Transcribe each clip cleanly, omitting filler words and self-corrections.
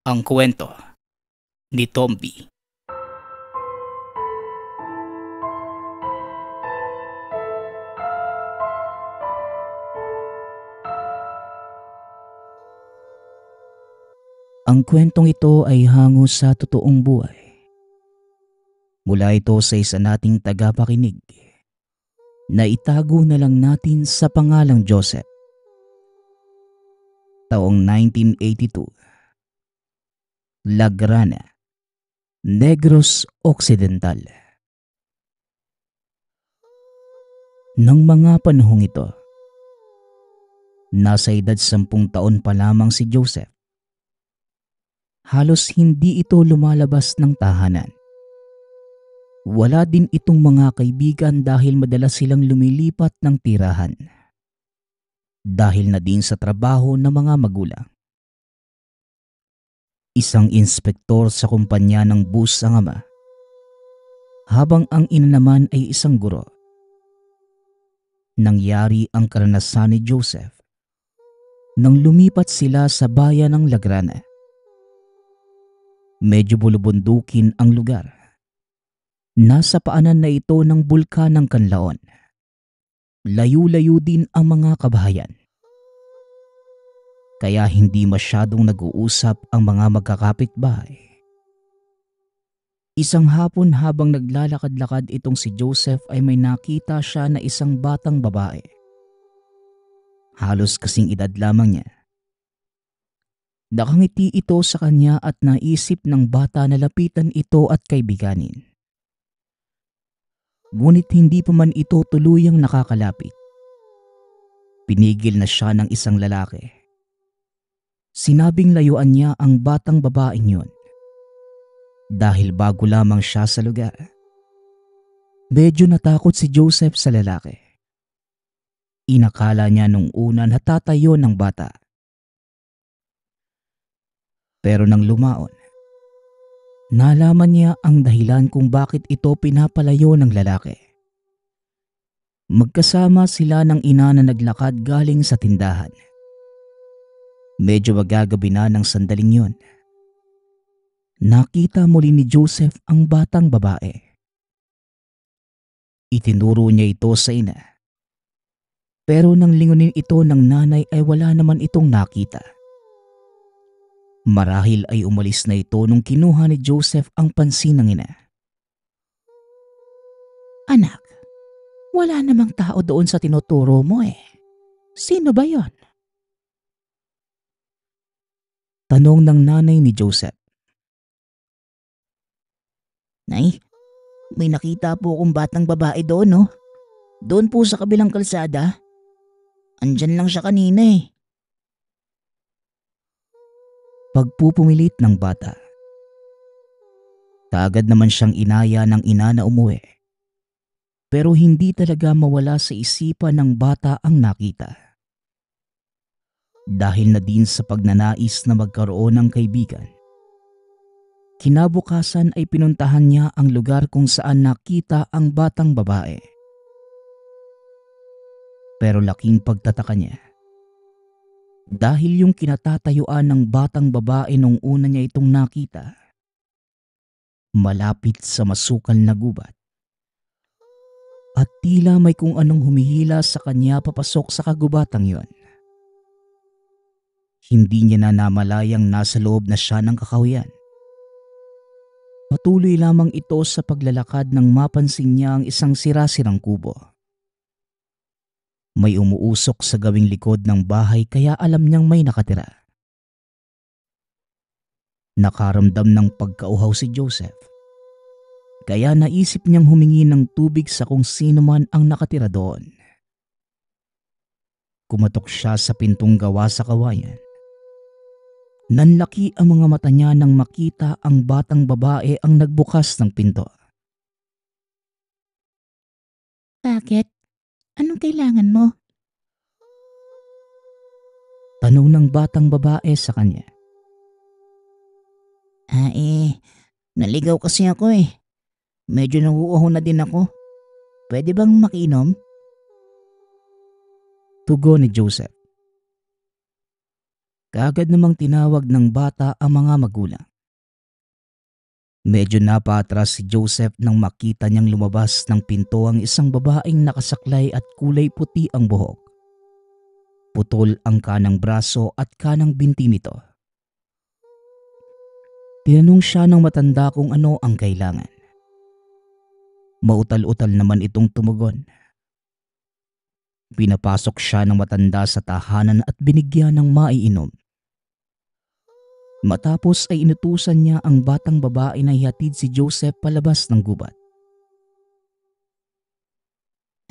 Ang kwento ni Tomby. Ang kwentong ito ay hango sa totoong buhay. Mula ito sa isa nating tagapakinig na itago na lang natin sa pangalang Joseph. Taong 1982. Lagrana, Negros Occidental. Nang mga panahong ito, nasa edad 10 taon pa lamang si Joseph. Halos hindi ito lumalabas ng tahanan. Wala din itong mga kaibigan dahil madalas silang lumilipat ng tirahan. Dahil na din sa trabaho ng mga magulang. Isang inspektor sa kumpanya ng bus ang ama, habang ang ina naman ay isang guro. Nangyari ang karanasan ni Joseph nang lumipat sila sa bayan ng Lagrana. Medyo bulubundukin ang lugar. Nasa paanan na ito ng bulkan ng Kanlaon. Layo-layo din ang mga kabahayan. Kaya hindi masyadong nag-uusap ang mga magkakapitbahay. Isang hapon habang naglalakad-lakad itong si Joseph ay may nakita siya na isang batang babae. Halos kasing edad lamang niya. Nakangiti ito sa kanya at naisip ng bata na lapitan ito at kaibiganin. Ngunit hindi pa man ito tuluyang nakakalapit. Pinigil na siya ng isang lalaki. Sinabing layuan niya ang batang babaeng yun. Dahil bago lamang siya sa lugar. Medyo natakot si Joseph sa lalaki. Inakala niya nung una na tatayo ng bata. Pero nang lumaon, nalaman niya ang dahilan kung bakit ito pinapalayo ng lalaki. Magkasama sila ng ina na naglakad galing sa tindahan. Medyo magagabi na ng sandaling yun. Nakita muli ni Joseph ang batang babae. Itinuro niya ito sa ina. Pero nang lingunin ito ng nanay ay wala naman itong nakita. Marahil ay umalis na ito nung kinuha ni Joseph ang pansin ng ina. Anak, wala namang tao doon sa tinuturo mo eh. Sino ba yon? Tanong ng nanay ni Joseph. Nay, may nakita po akong batang babae doon, no? Doon po sa kabilang kalsada. Andyan lang siya kanina eh. Pagpupumilit ng bata. Kaagad naman siyang inaya ng ina na umuwi. Pero hindi talaga mawala sa isipan ng bata ang nakita. Dahil na din sa pagnanais na magkaroon ng kaibigan. Kinabukasan ay pinuntahan niya ang lugar kung saan nakita ang batang babae. Pero laking pagtataka niya. Dahil yung kinatatayuan ng batang babae nung una niya itong nakita, malapit sa masukal na gubat. At tila may kung anong humihila sa kanya papasok sa kagubatang yon. Hindi niya na namalayang nasa loob na siya ng kakahuyan. Patuloy lamang ito sa paglalakad nang mapansin niya ang isang sira-sirang kubo. May umuusok sa gawing likod ng bahay kaya alam niyang may nakatira. Nakaramdam ng pagkauhaw si Joseph. Kaya naisip niyang humingi ng tubig sa kung sino man ang nakatira doon. Kumatok siya sa pintong gawa sa kawayan. Nanlaki ang mga mata niya nang makita ang batang babae ang nagbukas ng pinto. Bakit? Anong kailangan mo? Tanong ng batang babae sa kanya. Naligaw kasi ako eh. Medyo nauuhaw na din ako. Pwede bang makinom? Tugon ni Joseph. Kaagad namang tinawag ng bata ang mga magulang. Medyo napatras si Joseph nang makita niyang lumabas ng pinto ang isang babaeng nakasaklay at kulay puti ang buhok. Putol ang kanang braso at kanang binti nito. Tinanong siya ng matanda kung ano ang kailangan. Mautal-utal naman itong tumugon. Pinapasok siya ng matanda sa tahanan at binigyan ng maiinom. Matapos ay inutusan niya ang batang babae na ihatid si Joseph palabas ng gubat.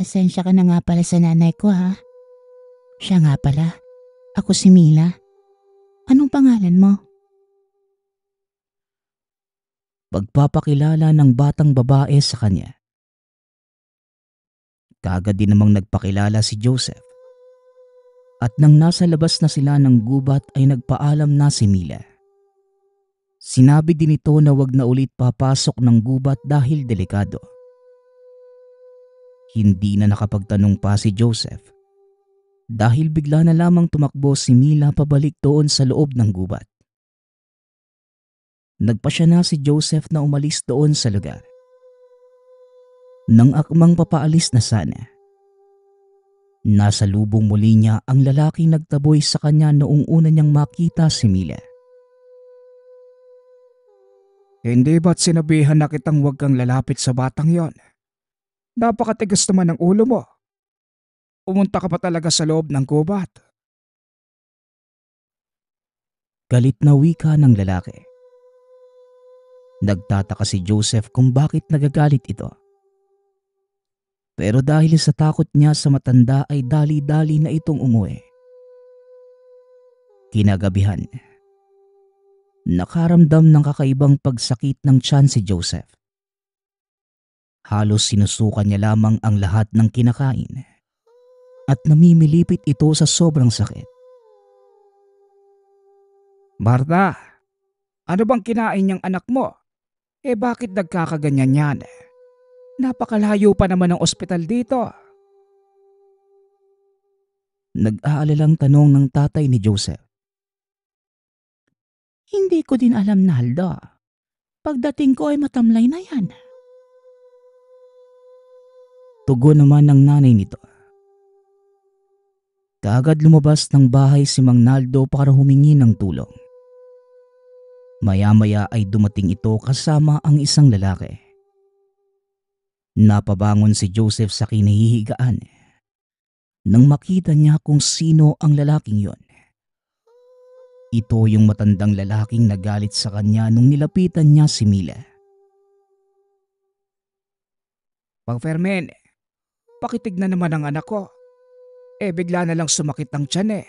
Asensya ka na nga pala sa nanay ko ha. Siya nga pala. Ako si Mila. Anong pangalan mo? Pagpapakilala ng batang babae sa kanya. Kaagad din namang nagpakilala si Joseph. At nang nasa labas na sila ng gubat ay nagpaalam na si Mila. Sinabi din ito na wag na ulit papasok ng gubat dahil delikado. Hindi na nakapagtanong pa si Joseph dahil bigla na lamang tumakbo si Mila pabalik doon sa loob ng gubat. Nagpasya na si Joseph na umalis doon sa lugar. Nang akmang papaalis na sana, nasa lubong muli niya ang lalaking nagtaboy sa kanya noong una niyang makita si Mila. Hindi ba't sinabihan na kitang huwag kang lalapit sa batang yon? Napakatigas naman ng ulo mo. Pumunta ka pa talaga sa loob ng gubat. Galit na wika ng lalaki. Nagtataka si Joseph kung bakit nagagalit ito. Pero dahil sa takot niya sa matanda ay dali-dali na itong umuwi. Kinagabihan, nakaramdam ng kakaibang pagsakit ng tiyan si Joseph. Halos sinusukan niya lamang ang lahat ng kinakain at namimilipit ito sa sobrang sakit. Martha, ano bang kinain niyang anak mo? Bakit nagkakaganyan yan? Napakalayo pa naman ang ospital dito. Nag-aalalang tanong ng tatay ni Joseph. Hindi ko din alam, Naldo. Pagdating ko ay matamlay na yan. Tugon naman ng nanay nito. Kaagad lumabas ng bahay si Mang Naldo para humingi ng tulong. Maya-maya ay dumating ito kasama ang isang lalaki. Napabangon si Joseph sa kinahihigaan nang makita niya kung sino ang lalaking yon. Ito yung matandang lalaking nagalit sa kanya nung nilapitan niya si Mila. Pang Fermin, pakitignan naman ang anak ko. Bigla na lang sumakit ang tiyan.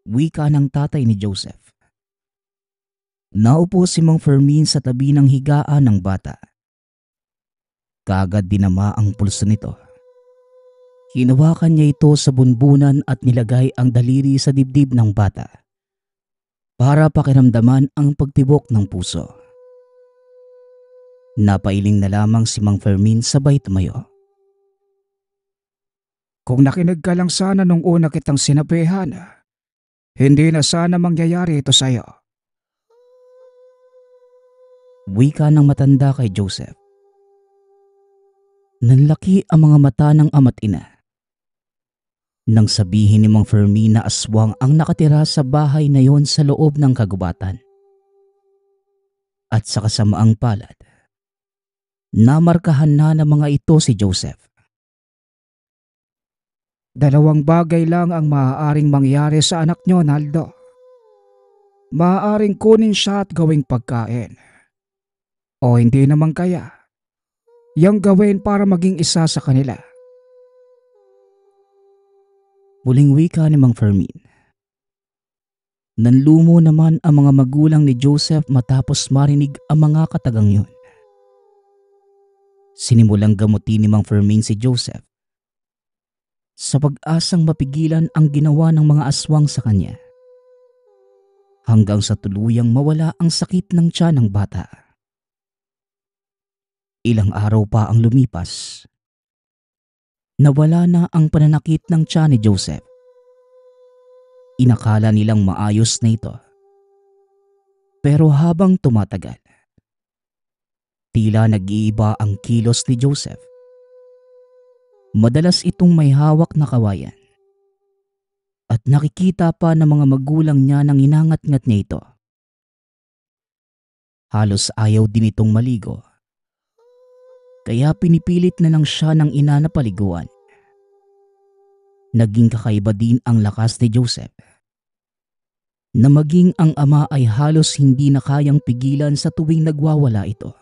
Wika ng tatay ni Joseph. Naupo si Mang Fermin sa tabi ng higaan ng bata. Kaagad dinama ang pulso nito. Hinawakan niya ito sa bunbunan at nilagay ang daliri sa dibdib ng bata para pakiramdaman ang pagtibok ng puso. Napailing na lamang si Mang Fermin sabay tumayo. Kung nakinig ka lang sana nung una kitang sinabihan, hindi na sana mangyayari ito sa'yo. Wika ng matanda kay Joseph. Nanlaki ang mga mata ng ama't ina nang sabihin ni Mang Fermin na aswang ang nakatira sa bahay na yon sa loob ng kagubatan. At sa kasamaang palad, namarkahan na ng mga ito si Joseph. Dalawang bagay lang ang maaaring mangyari sa anak nyo, Naldo. Maaaring kunin siya at gawing pagkain. O hindi naman kaya, yang gawin para maging isa sa kanila. Muling wika ni Mang Fermin. Nanlumo naman ang mga magulang ni Joseph matapos marinig ang mga katagang yun. Sinimulang gamutin ni Mang Fermin si Joseph sa pag-asang mapigilan ang ginawa ng mga aswang sa kanya, hanggang sa tuluyang mawala ang sakit ng tiyan ng bata. Ilang araw pa ang lumipas. Nawala na ang pananakit ng tiyan ni Joseph. Inakala nilang maayos na ito. Pero habang tumatagal, tila nag-iiba ang kilos ni Joseph. Madalas itong may hawak na kawayan. At nakikita pa ng mga magulang niya nang inangat-ngat niya ito. Halos ayaw din itong maligo. Kaya pinipilit na lang siya ng ina na paliguan. Naging kakaiba din ang lakas ni Joseph. Na maging ang ama ay halos hindi na kayang pigilan sa tuwing nagwawala ito.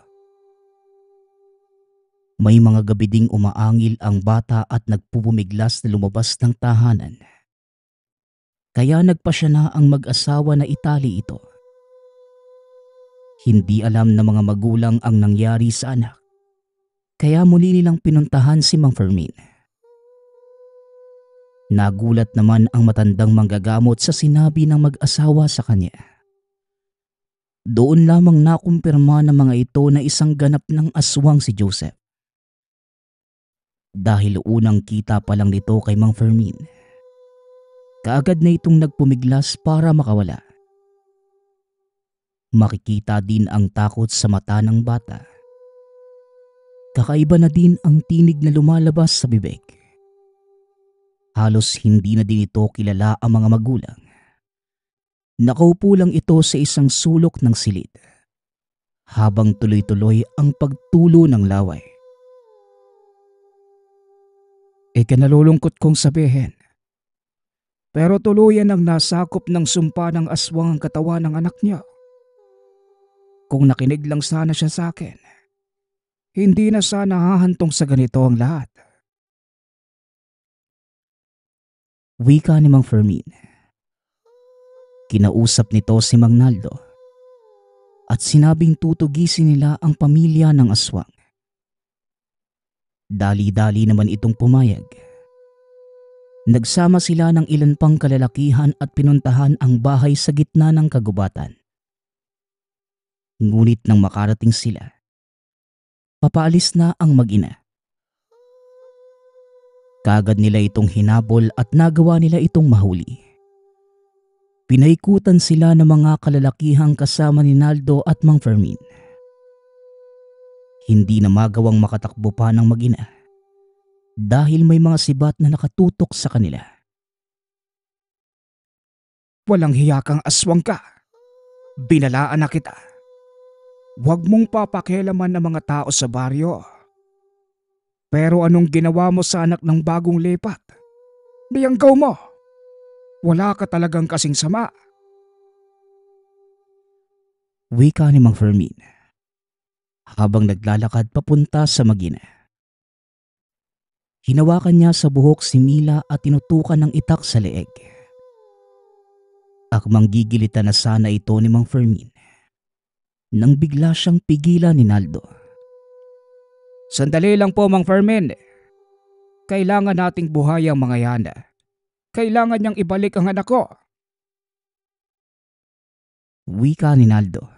May mga gabi ding umaangil ang bata at nagpupumiglas na lumabas ng tahanan. Kaya nagpasya na ang mag-asawa na itali ito. Hindi alam ng mga magulang ang nangyari sa anak. Kaya muli nilang pinuntahan si Mang Fermin. Nagulat naman ang matandang manggagamot sa sinabi ng mag-asawa sa kanya. Doon lamang nakumpirma ng mga ito na isang ganap ng aswang si Joseph. Dahil unang kita pa lang nito kay Mang Fermin, kaagad na itong nagpumiglas para makawala. Makikita din ang takot sa mata ng bata. Kakaiba na din ang tinig na lumalabas sa bibig. Halos hindi na din ito kilala ang mga magulang. Nakaupo lang ito sa isang sulok ng silid habang tuloy-tuloy ang pagtulo ng laway. Ikinalulungkot kong sabihin. Pero tuluyan ang nasakop ng sumpa ng aswang ang katawan ng anak niya. Kung nakinig lang sana siya sa akin, hindi na sana hahantong sa ganito ang lahat. Wika ni Mang Fermin. Kinausap nito si Mang Naldo at sinabing tutugisin nila ang pamilya ng aswang. Dali-dali naman itong pumayag. Nagsama sila ng ilan pang kalalakihan at pinuntahan ang bahay sa gitna ng kagubatan. Ngunit nang makarating sila, papaalis na ang mag-ina. Kaagad nila itong hinabol at nagawa nila itong mahuli. Pinaikutan sila ng mga kalalakihang kasama ni Naldo at Mang Fermin. Hindi na magawang makatakbo pa ng mag-ina dahil may mga sibat na nakatutok sa kanila. Walang hiya kang aswang ka. Binalaan na kita. Huwag mong papakialaman ng mga tao sa baryo. Pero anong ginawa mo sa anak ng bagong lipat? Biyanggaw mo. Wala ka talagang kasing sama. Wika ni Mang Fermin habang naglalakad papunta sa mag-ina. Hinawakan niya sa buhok si Mila at tinutukan ng itak sa leeg. Akmang gigilitan na sana ito ni Mang Fermin nang bigla siyang pigilan ni Naldo. Sandali lang po, Mang Fermin. Kailangan nating buhay ang mga yan. Kailangan niyang ibalik ang anak ko. Wika ni Naldo.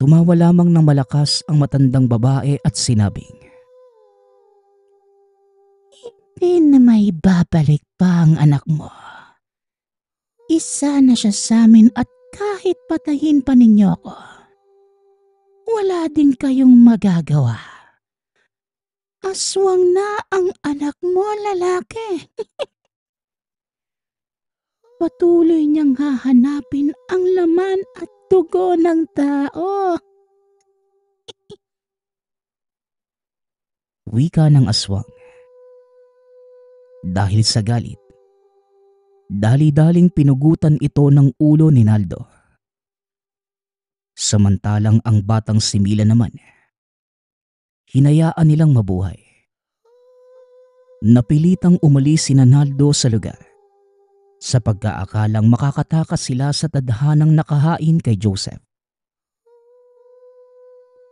Tumawa lamang ng malakas ang matandang babae at sinabing, Hindi na may babalik pa ang anak mo. Isa na siya sa amin at kahit patayin pa ninyo ako, wala din kayong magagawa. Aswang na ang anak mo, lalaki. Patuloy niyang hahanapin ang laman at dugo ng tao. wika ng aswang. Dahil sa galit, dali-daling pinugutan ito ng ulo ni Naldo. Samantalang ang batang si Mila naman, hinayaan nilang mabuhay. Napilitang umalis si Naldo sa lugar sa pagkaakalang makakatakas sila sa tadhanang nakahain kay Joseph.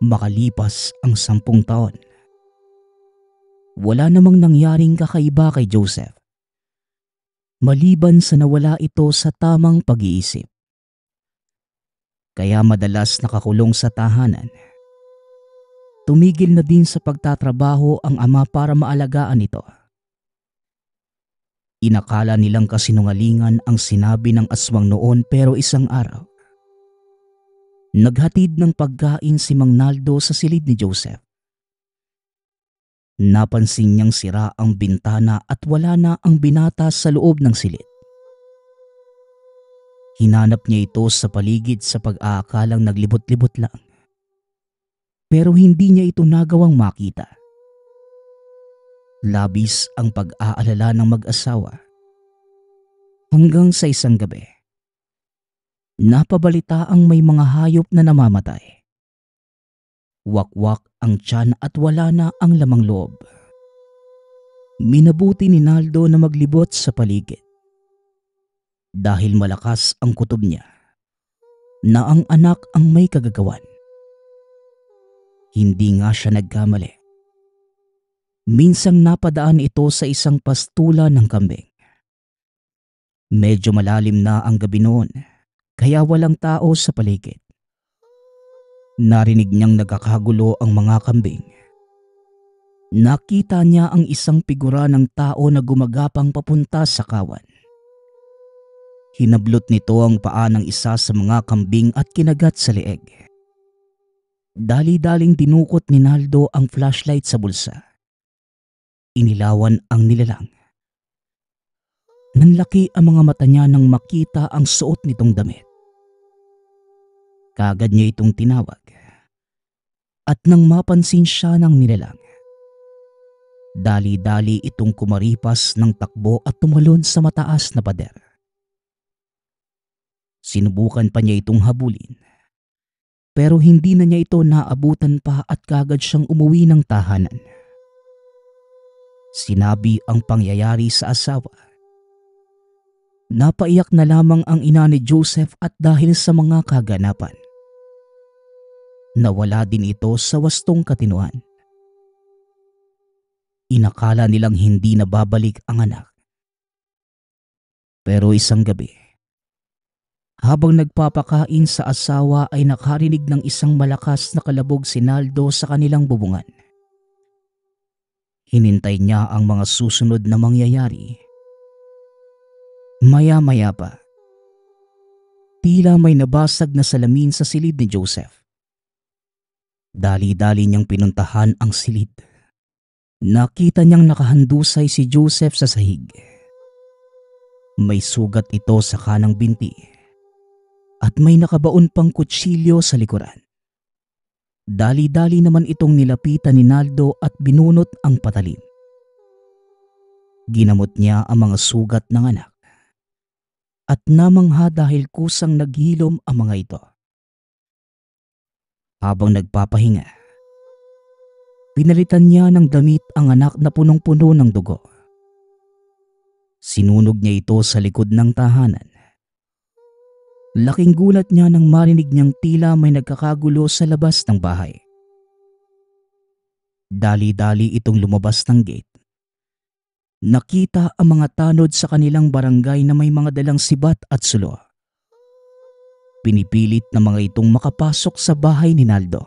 Makalipas ang 10 taon, wala namang nangyaring kakaiba kay Joseph, maliban sa nawala ito sa tamang pag-iisip. Kaya madalas nakakulong sa tahanan. Tumigil na din sa pagtatrabaho ang ama para maalagaan ito. Inakala nilang kasinungalingan ang sinabi ng aswang noon, pero isang araw, naghatid ng pagkain si Mang Naldo sa silid ni Joseph. Napansin niyang sira ang bintana at wala na ang binata sa loob ng silid. Hinanap niya ito sa paligid sa pag-aakalang naglibot-libot lang. Pero hindi niya ito nagawang makita. Labis ang pag-aalala ng mag-asawa. Hanggang sa isang gabi, napabalita ang may mga hayop na namamatay. Wakwak ang tiyan at wala na ang lamang loob. Minabuti ni Naldo na maglibot sa paligid. Dahil malakas ang kutob niya na ang anak ang may kagagawan. Hindi nga siya nagkamali. Minsang napadaan ito sa isang pastula ng kambing. Medyo malalim na ang gabi noon, kaya walang tao sa paligid. Narinig niyang nagkakagulo ang mga kambing. Nakita niya ang isang figura ng tao na gumagapang papunta sa kawan. Hinablot nito ang paa ng isa sa mga kambing at kinagat sa leeg. Dali-daling dinukot ni Naldo ang flashlight sa bulsa. Inilawan ang nilalang. Nanlaki ang mga mata niya nang makita ang suot nitong damit. Kaagad niya itong tinawag. At nang mapansin siya ng nilalang, dali-dali itong kumaripas ng takbo at tumalon sa mataas na pader. Sinubukan pa niya itong habulin. Pero hindi na niya ito naabutan pa at kaagad siyang umuwi ng tahanan. Sinabi ang pangyayari sa asawa. Napaiyak na lamang ang ina ni Joseph at dahil sa mga kaganapan, nawala din ito sa wastong katinuan. Inakala nilang hindi na babalik ang anak. Pero isang gabi, habang nagpapakain sa asawa ay nakarinig ng isang malakas na kalabog si Naldo sa kanilang bubungan. Hinintay niya ang mga susunod na mangyayari. Maya-maya pa, tila may nabasag na salamin sa silid ni Joseph. Dali-dali niyang pinuntahan ang silid. Nakita niyang nakahandusay si Joseph sa sahig. May sugat ito sa kanang binti at may nakabaon pang kutsilyo sa likuran. Dali-dali naman itong nilapitan ni Naldo at binunot ang patalim. Ginamot niya ang mga sugat ng anak at namangha dahil kusang naghilom ang mga ito. Habang nagpapahinga, pinalitan niya ng damit ang anak na punong-puno ng dugo. Sinunog niya ito sa likod ng tahanan. Laking gulat niya nang marinig niyang tila may nagkakagulo sa labas ng bahay. Dali-dali itong lumabas ng gate. Nakita ang mga tanod sa kanilang barangay na may mga dalang sibat at sulo. Pinipilit na mga itong makapasok sa bahay ni Naldo.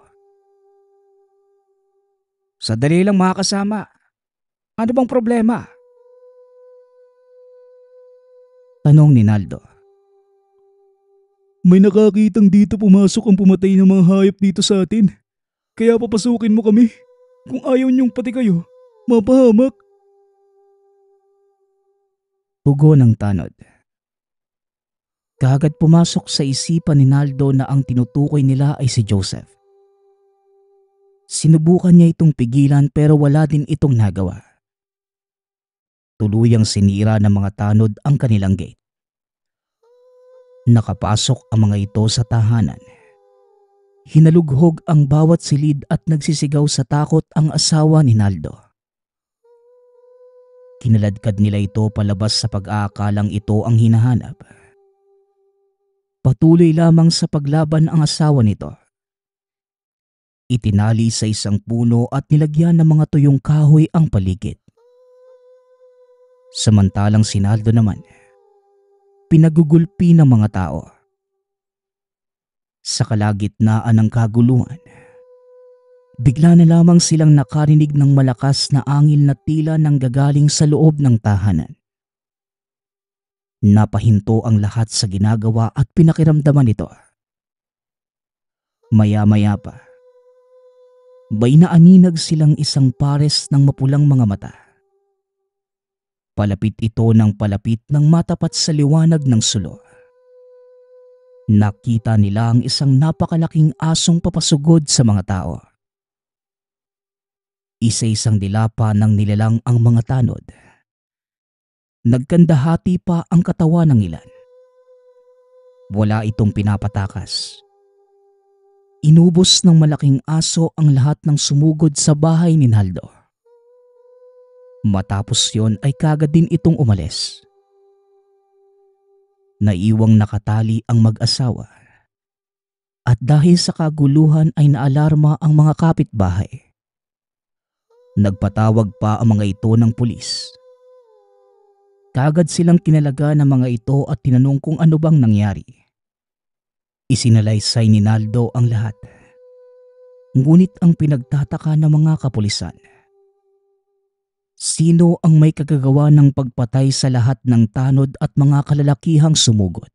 Sadali lang mga kasama. Ano bang problema? Tanong ni Naldo. May nakakitang dito pumasok ang pumatay ng mga hayop dito sa atin. Kaya papasukin mo kami. Kung ayaw niyong pati kayo, mapahamak. Tugo ng tanod. Kaagad pumasok sa isipan ni Naldo na ang tinutukoy nila ay si Joseph. Sinubukan niya itong pigilan pero wala din itong nagawa. Tuluyang sinira ng mga tanod ang kanilang gate. Nakapasok ang mga ito sa tahanan. Hinalughog ang bawat silid at nagsisigaw sa takot ang asawa ni Naldo. Kinaladkad nila ito palabas sa pag-aakalang ito ang hinahanap. Patuloy lamang sa paglaban ang asawa nito. Itinali sa isang puno at nilagyan ng mga tuyong kahoy ang paligid. Samantalang si Naldo naman, pinagugulpi ng mga tao. Sa kalagitnaan ng kaguluhan, bigla na lamang silang nakarinig ng malakas na angin na tila nanggagaling sa loob ng tahanan. Napahinto ang lahat sa ginagawa at pinakiramdaman nito. Maya-maya pa, may naaninag silang isang pares ng mapulang mga mata. Palapit ito ng palapit nang matapat sa liwanag ng sulo. Nakita nila ang isang napakalaking asong papasugod sa mga tao. Isa-isang dilapa ng nilalang ang mga tanod. Nagkandahati pa ang katawan ng ilan. Wala itong pinapatakas. Inubos ng malaking aso ang lahat ng sumugod sa bahay ni Naldo. Matapos yon ay kagad din itong umalis. Naiwang nakatali ang mag-asawa. At dahil sa kaguluhan ay naalarma ang mga kapitbahay. Nagpatawag pa ang mga ito ng pulis. Kagad silang kinalaga ng mga ito at tinanong kung ano bang nangyari. Isinalaysay ni Naldo ang lahat. Ngunit ang pinagtataka ng mga kapulisan, sino ang may kagagawa ng pagpatay sa lahat ng tanod at mga kalalakihang sumugod?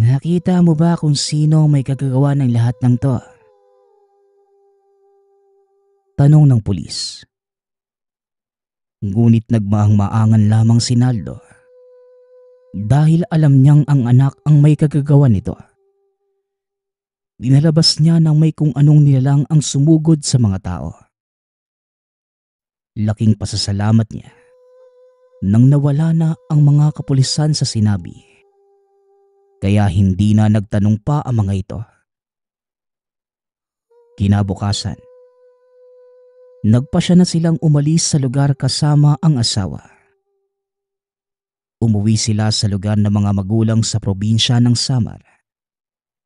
Nakita mo ba kung sino ang may kagagawa ng lahat ng to? Tanong ng pulis. Ngunit nagmaang-maangan lamang si Naldo dahil alam niyang ang anak ang may kagagawa nito. Dinalabas niya ng may kung anong nilalang ang sumugod sa mga tao. Laking pasasalamat niya nang nawala na ang mga kapulisan sa sinabi. Kaya hindi na nagtanong pa ang mga ito. Kinabukasan, nagpasya na silang umalis sa lugar kasama ang asawa. Umuwi sila sa lugar ng mga magulang sa probinsya ng Samar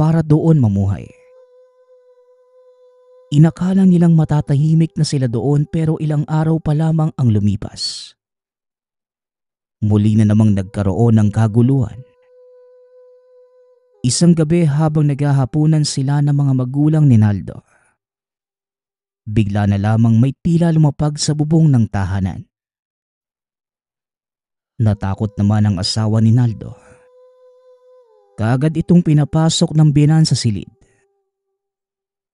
para doon mamuhay. Inakala nilang matatahimik na sila doon pero ilang araw pa lamang ang lumipas. Muli na namang nagkaroon ng kaguluhan. Isang gabi habang naghahapunan sila ng mga magulang ni Naldo, bigla na lamang may tila lumapag sa bubong ng tahanan. Natakot naman ang asawa ni Naldo. Kaagad itong pinapasok ng biyenan sa silid.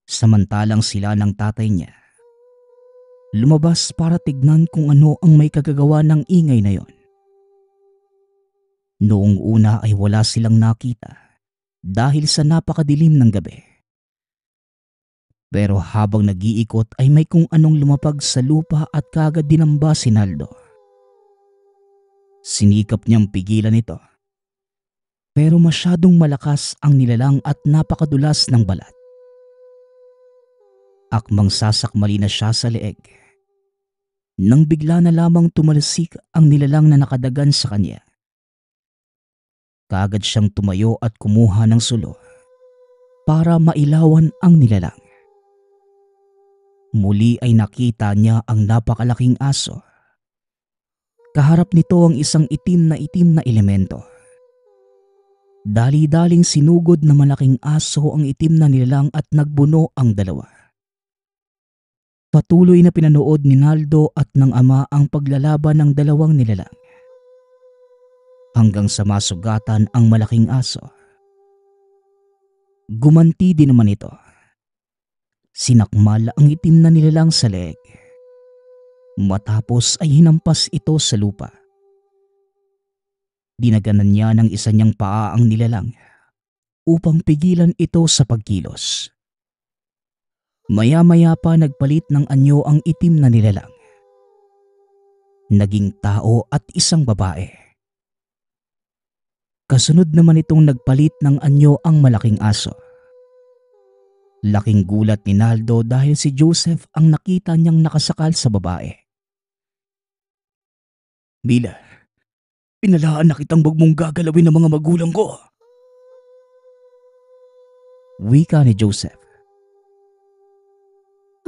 Samantalang sila ng tatay niya lumabas para tignan kung ano ang may kagagawa ng ingay na yon. Noong una ay wala silang nakita dahil sa napakadilim ng gabi. Pero habang nag-iikot ay may kung anong lumapag sa lupa at kagad dinamba si Naldo. Sinikap niyang pigilan ito. Pero masyadong malakas ang nilalang at napakadulas ng balat. Akmang sasakmali na siya sa leeg nang bigla na lamang tumalsik ang nilalang na nakadagan sa kanya. Kaagad siyang tumayo at kumuha ng sulo para mailawan ang nilalang. Muli ay nakita niya ang napakalaking aso. Kaharap nito ang isang itim na elemento. Dali-daling sinugod na malaking aso ang itim na nilalang at nagbuno ang dalawa. Patuloy na pinanood ni Naldo at ng ama ang paglalaban ng dalawang nilalang. Hanggang sa masugatan ang malaking aso. Gumanti din naman ito. Sinakmal ang itim na nilalang sa leeg. Matapos ay hinampas ito sa lupa. Dinaganan niya ng isa niyang paa ang nilalang upang pigilan ito sa pagkilos. Maya-maya pa nagpalit ng anyo ang itim na nilalang. Naging tao at isang babae. Kasunod naman itong nagpalit ng anyo ang malaking aso. Laking gulat ni Naldo dahil si Joseph ang nakita niyang nakasakal sa babae. Mila, pinalaan na kitang wag mong gagalawin ng mga magulang ko. Wika ni Joseph.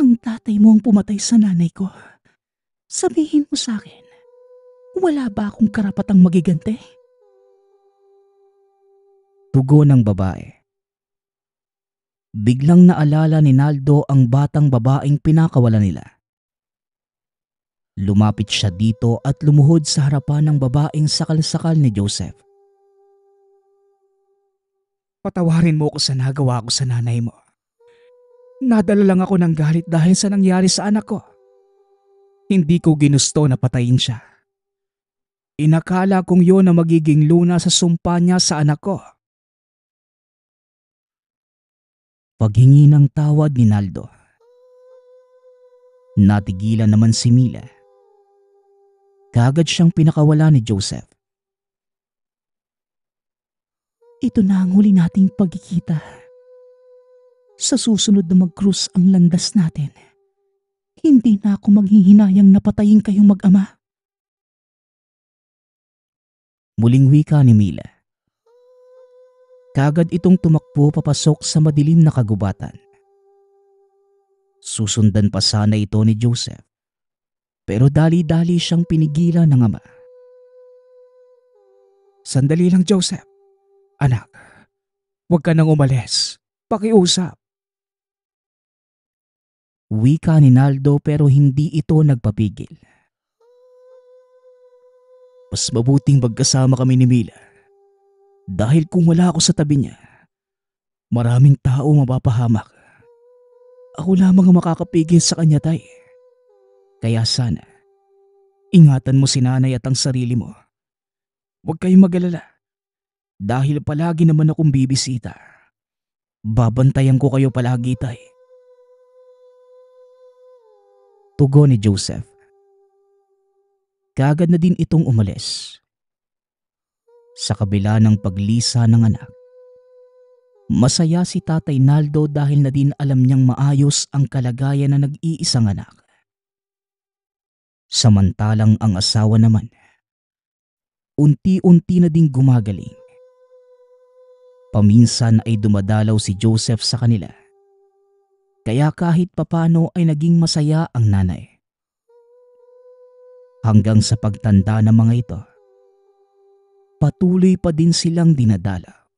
Ang tatay mo ang pumatay sa nanay ko. Sabihin mo sa akin, wala ba akong karapatang magigante? Tugon ng babae. Biglang naalala ni Naldo ang batang babaeng pinakawalan nila. Lumapit siya dito at lumuhod sa harapan ng babaeng sakal-sakal ni Joseph. Patawarin mo ko sa nagawa ko sa nanay mo. Nadala lang ako ng galit dahil sa nangyari sa anak ko. Hindi ko ginusto na patayin siya. Inakala kong yun ang magiging luna sa sumpa niya sa anak ko. Paghingi ng tawad ni Naldo. Natigilan naman si Mila. Kaagad siyang pinakawala ni Joseph. Ito na ang huli nating pagkikita. Sa susunod na mag-cruise ang landas natin, hindi na ako maghihinayang napatayin kayong mag-ama. Muling wika ni Mila. Kaagad itong tumakbo papasok sa madilim na kagubatan. Susundan pa sana ito ni Joseph, pero dali-dali siyang pinigilan ng ama. Sandali lang, Joseph. Anak, huwag ka nang umalis. Pakiusap. Wika ni Naldo pero hindi ito nagpapigil. Mas mabuting magkasama kami ni Mila. Dahil kung wala ako sa tabi niya, maraming tao mapapahamak. Ako lamang ang makakapigil sa kanya, tay. Kaya sana, ingatan mo si nanay at ang sarili mo. Huwag kayong mag-alala. Dahil palagi naman akong bibisita. Babantayan ko kayo palagi, tay. Tugon ni Joseph. Kaagad na din itong umalis. Sa kabila ng paglisa ng anak, masaya si Tatay Naldo dahil na din alam niyang maayos ang kalagayan na nag-iisang anak. Samantalang ang asawa naman, unti-unti na ding gumagaling. Paminsan ay dumadalaw si Joseph sa kanila. Kaya kahit papano ay naging masaya ang nanay. Hanggang sa pagtanda ng mga ito, patuloy pa din silang dinadala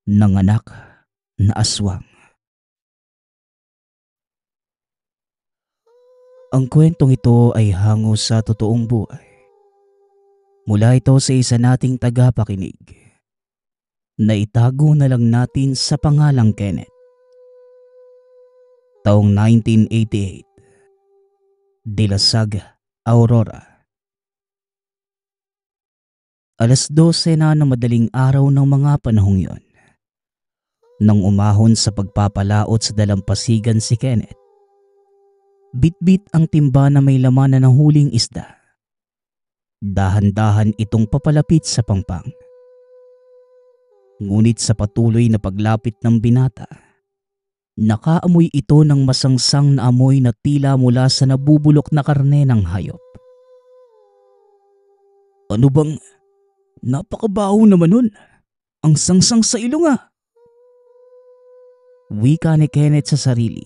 ng anak na aswang. Ang kwentong ito ay hango sa totoong buhay. Mula ito sa isa nating tagapakinig na itago na lang natin sa pangalang Kenneth. Taong 1988, Dilasag, Aurora. Alas 12 na ng madaling araw ng mga panahong yon. Nang umahon sa pagpapalaot sa dalampasigan si Kenneth, bitbit ang timba na may laman na ng huling isda. Dahan-dahan itong papalapit sa pangpang. Ngunit sa patuloy na paglapit ng binata, nakaamoy ito ng masangsang na amoy na tila mula sa nabubulok na karne ng hayop. Ano bang? Napakabaho naman nun. Ang sangsang sa ilong ah. Wika ni Kenneth sa sarili.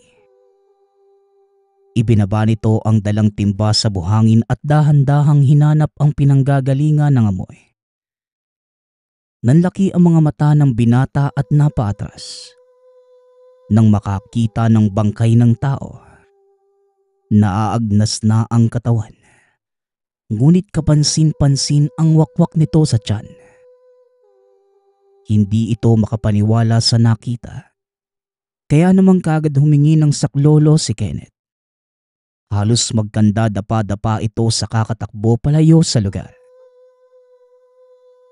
Ibinaba nito ang dalang timba sa buhangin at dahan-dahang hinanap ang pinanggagalingan ng amoy. Nanlaki ang mga mata ng binata at napaatras. Nang makakita ng bangkay ng tao, naaagnas na ang katawan. Ngunit kapansin-pansin ang wakwak nito sa tiyan. Hindi ito makapaniwala sa nakita. Kaya naman kagad humingi ng saklolo si Kenneth. Halos magkanda dapa-dapa ito sa kakatakbo palayo sa lugar.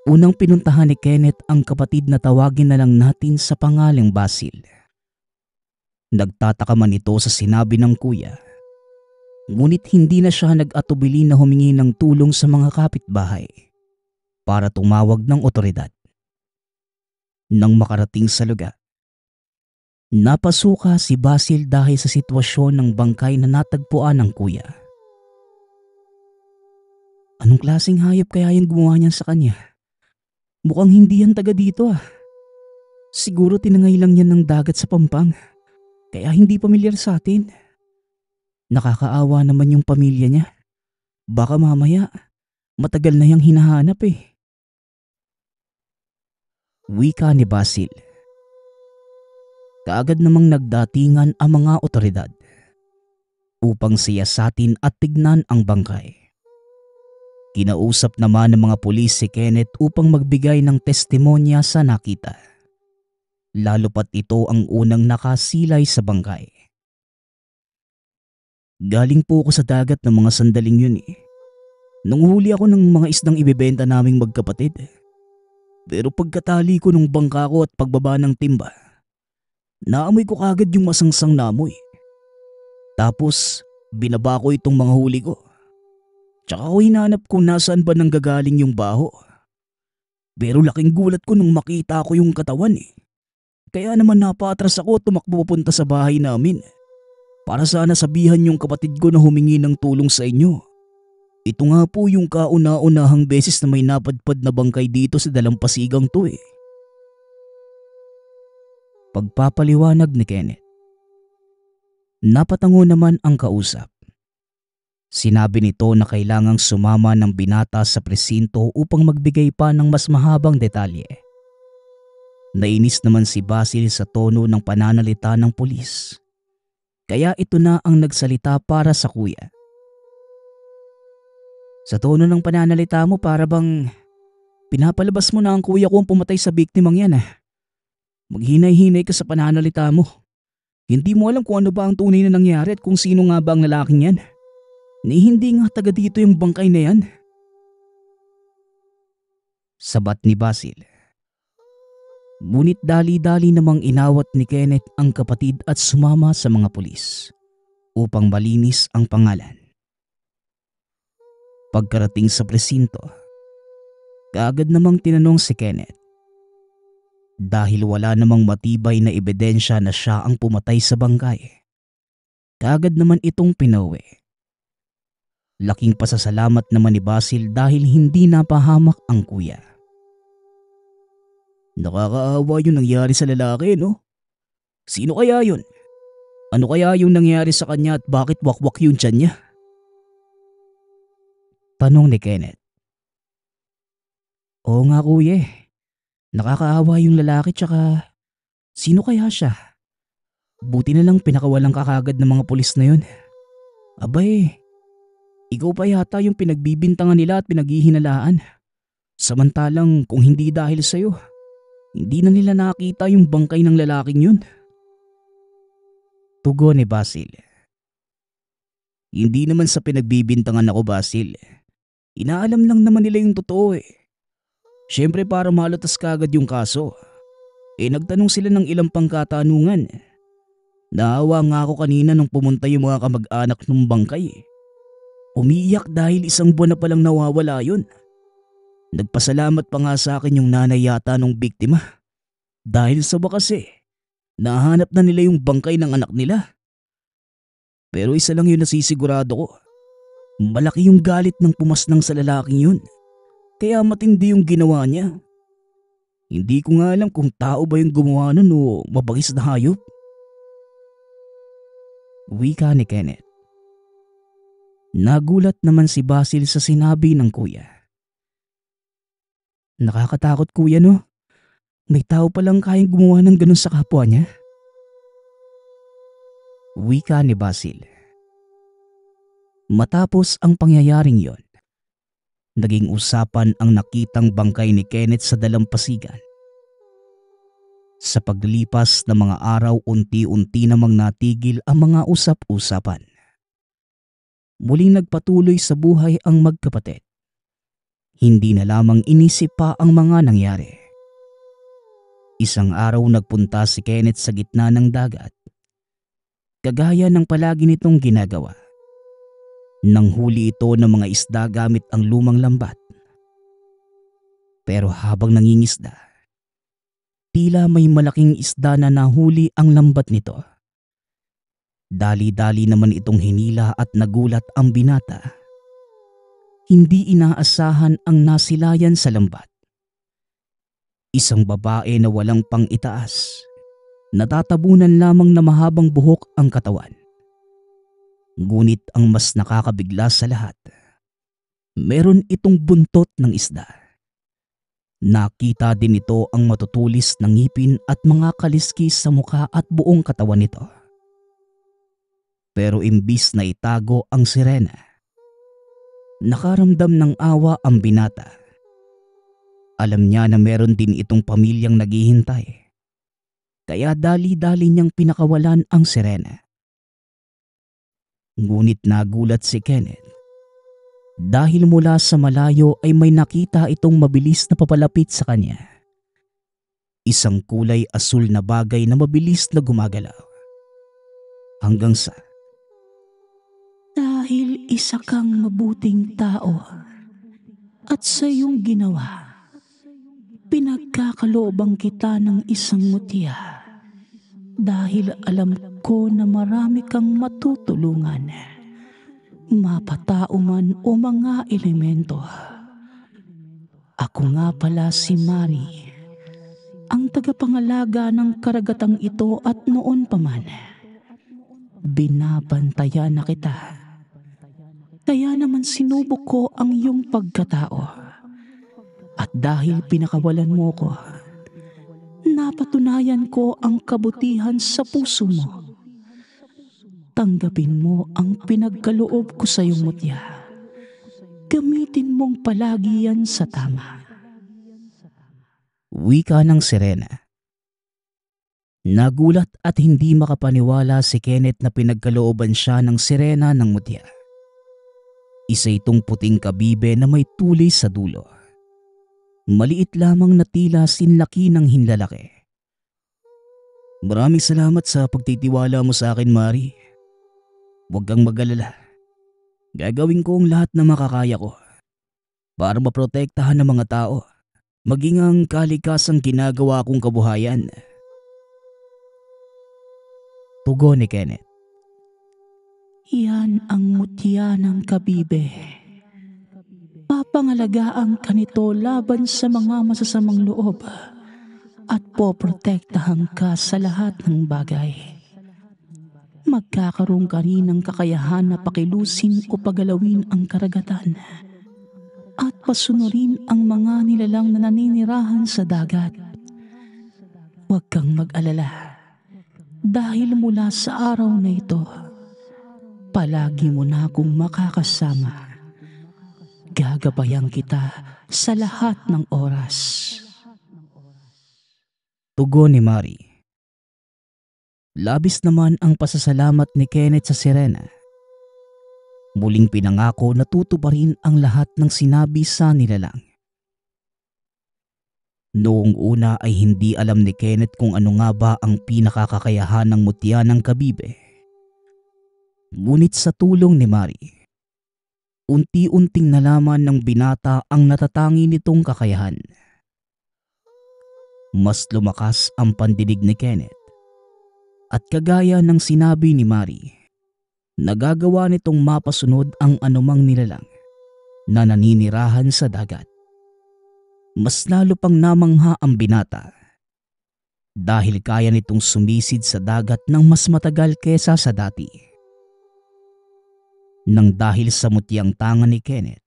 Unang pinuntahan ni Kenneth ang kapatid na tawagin na lang natin sa pangalang Basil. Nagtataka man ito sa sinabi ng kuya. Ngunit hindi na siya nag-atubili na humingi ng tulong sa mga kapitbahay para tumawag ng otoridad. Nang makarating sa lugar, napasuka si Basil dahil sa sitwasyon ng bangkay na natagpuan ng kuya. Anong klaseng hayop kaya yung gumawa niyan sa kanya? Mukhang hindi yan taga dito ah. Siguro tinangay lang yan ng dagat sa Pampang. Kaya hindi pamilyar sa atin. Nakakaawa naman yung pamilya niya. Baka mamaya, matagal na yang hinahanap eh. Wika ni Basil. Kaagad namang nagdatingan ang mga otoridad. upang siyasatin at tignan ang bangkay. Kinausap naman ng mga pulis si Kenneth upang magbigay ng testimonya sa nakita. Lalo pat ito ang unang nakasilay sa bangkay. Galing po ako sa dagat ng mga sandaling yun eh. Nanguhuli ako ng mga isdang ibebenta naming magkapatid. Pero pagkatali ko ng bangka ko at pagbaba ng timba, naamoy ko kagad yung masangsang na amoy. Tapos binaba ko itong mga huli ko. Tsaka ko hinanap kung nasaan ba nanggagaling yung baho. Pero laking gulat ko nung makita ko yung katawan eh. Kaya naman napatras ako at tumakbo papunta sa bahay namin. Para sana sabihan yung kapatid ko na humingi ng tulong sa inyo. Ito nga po yung kauna-unahang beses na may napadpad na bangkay dito sa dalampasigang to eh. Pagpapaliwanag ni Kenneth. Napatango naman ang kausap. Sinabi nito na kailangang sumama ng binata sa presinto upang magbigay pa ng mas mahabang detalye. Nainis naman si Basil sa tono ng pananalita ng pulis. Kaya ito na ang nagsalita para sa kuya. Sa tono ng pananalita mo para bang pinapalabas mo na ang kuya ko ang pumatay sa biktimang yan ah. Maghinay-hinay ka sa pananalita mo. Hindi mo alam kung ano ba ang tunay na nangyari at kung sino nga ba ang lalaking yan. Ni hindi nga taga dito yung bangkay na yan. Sabat ni Basil. Ngunit dali-dali namang inawat ni Kenneth ang kapatid at sumama sa mga pulis upang malinis ang pangalan. Pagkarating sa presinto, kaagad namang tinanong si Kenneth. Dahil wala namang matibay na ebidensya na siya ang pumatay sa bangkay, kaagad naman itong pinauwi. Laking pasasalamat naman ni Basil dahil hindi napahamak ang kuya. Nakakaawa yung nangyari sa lalaki, no? Sino kaya yun? Ano kaya yung nangyari sa kanya at bakit wakwak yung tiyan niya? Tanong ni Kenneth. Oo nga kuya eh. Nakakaawa yung lalaki tsaka sino kaya siya? Buti na lang pinakawalan ka kagad ng mga pulis na yun. Abay, ikaw pa yata yung pinagbibintangan nila at pinaghihinalaan. Samantalang kung hindi dahil sa'yo, hindi na nila nakita yung bangkay ng lalaking yun. Tugon ni Basil. Hindi naman sa pinagbibintangan ako, Basil. Inaalam lang naman nila yung totoo eh. Siyempre para malutas kagad yung kaso. Nagtanong sila ng ilang pangkatanungan. Naawa nga ako kanina nung pumunta yung mga kamag-anak ng bangkay eh. Umiiyak dahil isang buwan na palang nawawala yun. Nagpasalamat pa nga sa akin yung nanay yata nung biktima. Dahil sa wakas nahanap na nila yung bangkay ng anak nila. Pero isa lang yun nasisigurado ko. Malaki yung galit ng pumasnang sa lalaking yun. Kaya matindi yung ginawa niya. Hindi ko nga alam kung tao ba yung gumawa nun o mabagis na hayop. Wika ni Kenneth. Nagulat naman si Basil sa sinabi ng kuya. Nakakatakot kuya no? May tao palang kayang gumawa ng ganun sa kapwa niya. Wika ni Basil. Matapos ang pangyayaring yon, naging usapan ang nakitang bangkay ni Kenneth sa dalampasigan. Sa paglipas ng mga araw unti-unti namang natigil ang mga usap-usapan. Muling nagpatuloy sa buhay ang magkapatid. Hindi na lamang inisip pa ang mga nangyari. Isang araw nagpunta si Kenneth sa gitna ng dagat. Kagaya ng palagi nitong ginagawa. Nanghuli ito ng mga isda gamit ang lumang lambat. Pero habang nangingisda, tila may malaking isda na nahuli ang lambat nito. Dali-dali naman itong hinila at nagulat ang binata. Hindi inaasahan ang nasilayan sa lambat. Isang babae na walang pang-itaas. Natatabunan lamang na mahabang buhok ang katawan. Ngunit ang mas nakakabigla sa lahat, meron itong buntot ng isda. Nakita din ito ang matutulis ng ngipin at mga kaliskis sa mukha at buong katawan nito. Pero imbis na itago ang sirena, nakaramdam ng awa ang binata. Alam niya na meron din itong pamilyang naghihintay. Kaya dali-dali niyang pinakawalan ang sirena. Ngunit nagulat si Kenneth dahil mula sa malayo ay may nakita itong mabilis na papalapit sa kanya. Isang kulay asul na bagay na mabilis na gumagalaw. Hanggang sa Dahil isa kang mabuting tao at sa iyong ginawa, pinagkakaloobang kita ng isang mutya dahil alam ko na marami kang matutulungan, mapatao man o mga elemento. Ako nga pala si Mari, ang tagapangalaga ng karagatang ito at noon pa man, binabantayan na kita. Kaya naman sinubok ko ang iyong pagkatao. At dahil pinakawalan mo ko, napatunayan ko ang kabutihan sa puso mo. Tanggapin mo ang pinagkaloob ko sa iyong mutya. Gamitin mong palagi yan sa tama. wika ng sirena. Nagulat at hindi makapaniwala si Kenneth na pinagkalooban siya ng sirena ng mutya. Isa itong puting kabibe na may tulis sa dulo. Maliit lamang na tila sinlaki ng hinlalaki. Maraming salamat sa pagtitiwala mo sa akin, Mari. Huwag kang mag-alala. Gagawin ko ang lahat na makakaya ko para maprotektahan ng mga tao, maging ang kaligtasang ginagawa kong kabuhayan. Tugon ni Kenneth. Yan ang mutya ng kabibe. Papangalagaan ka nito laban sa mga masasamang loob at poprotektahan ka sa lahat ng bagay. Magkakaroon ka rin ng kakayahan na pakilusin o pagalawin ang karagatan at pasunurin ang mga nilalang na naninirahan sa dagat. Huwag kang mag-alala dahil mula sa araw na ito, palagi mo na akong makakasama. Gagabayan kita sa lahat ng oras. Tugon ni Mari. Labis naman ang pasasalamat ni Kenneth sa sirena. Muling pinangako na tutuparin ang lahat ng sinabi sa nilalang. Noong una ay hindi alam ni Kenneth kung ano nga ba ang pinakakakayahan ng mutya ng kabibe. Ngunit sa tulong ni Mari, unti-unting nalaman ng binata ang natatangi nitong kakayahan. Mas lumakas ang pandinig ni Kenneth. At kagaya ng sinabi ni Mari, nagagawa nitong mapasunod ang anumang nilalang na naninirahan sa dagat. Mas lalo pang namangha ang binata dahil kaya nitong sumisid sa dagat ng mas matagal kesa sa dati. Nang dahil sa mutyang tangan ni Kenneth,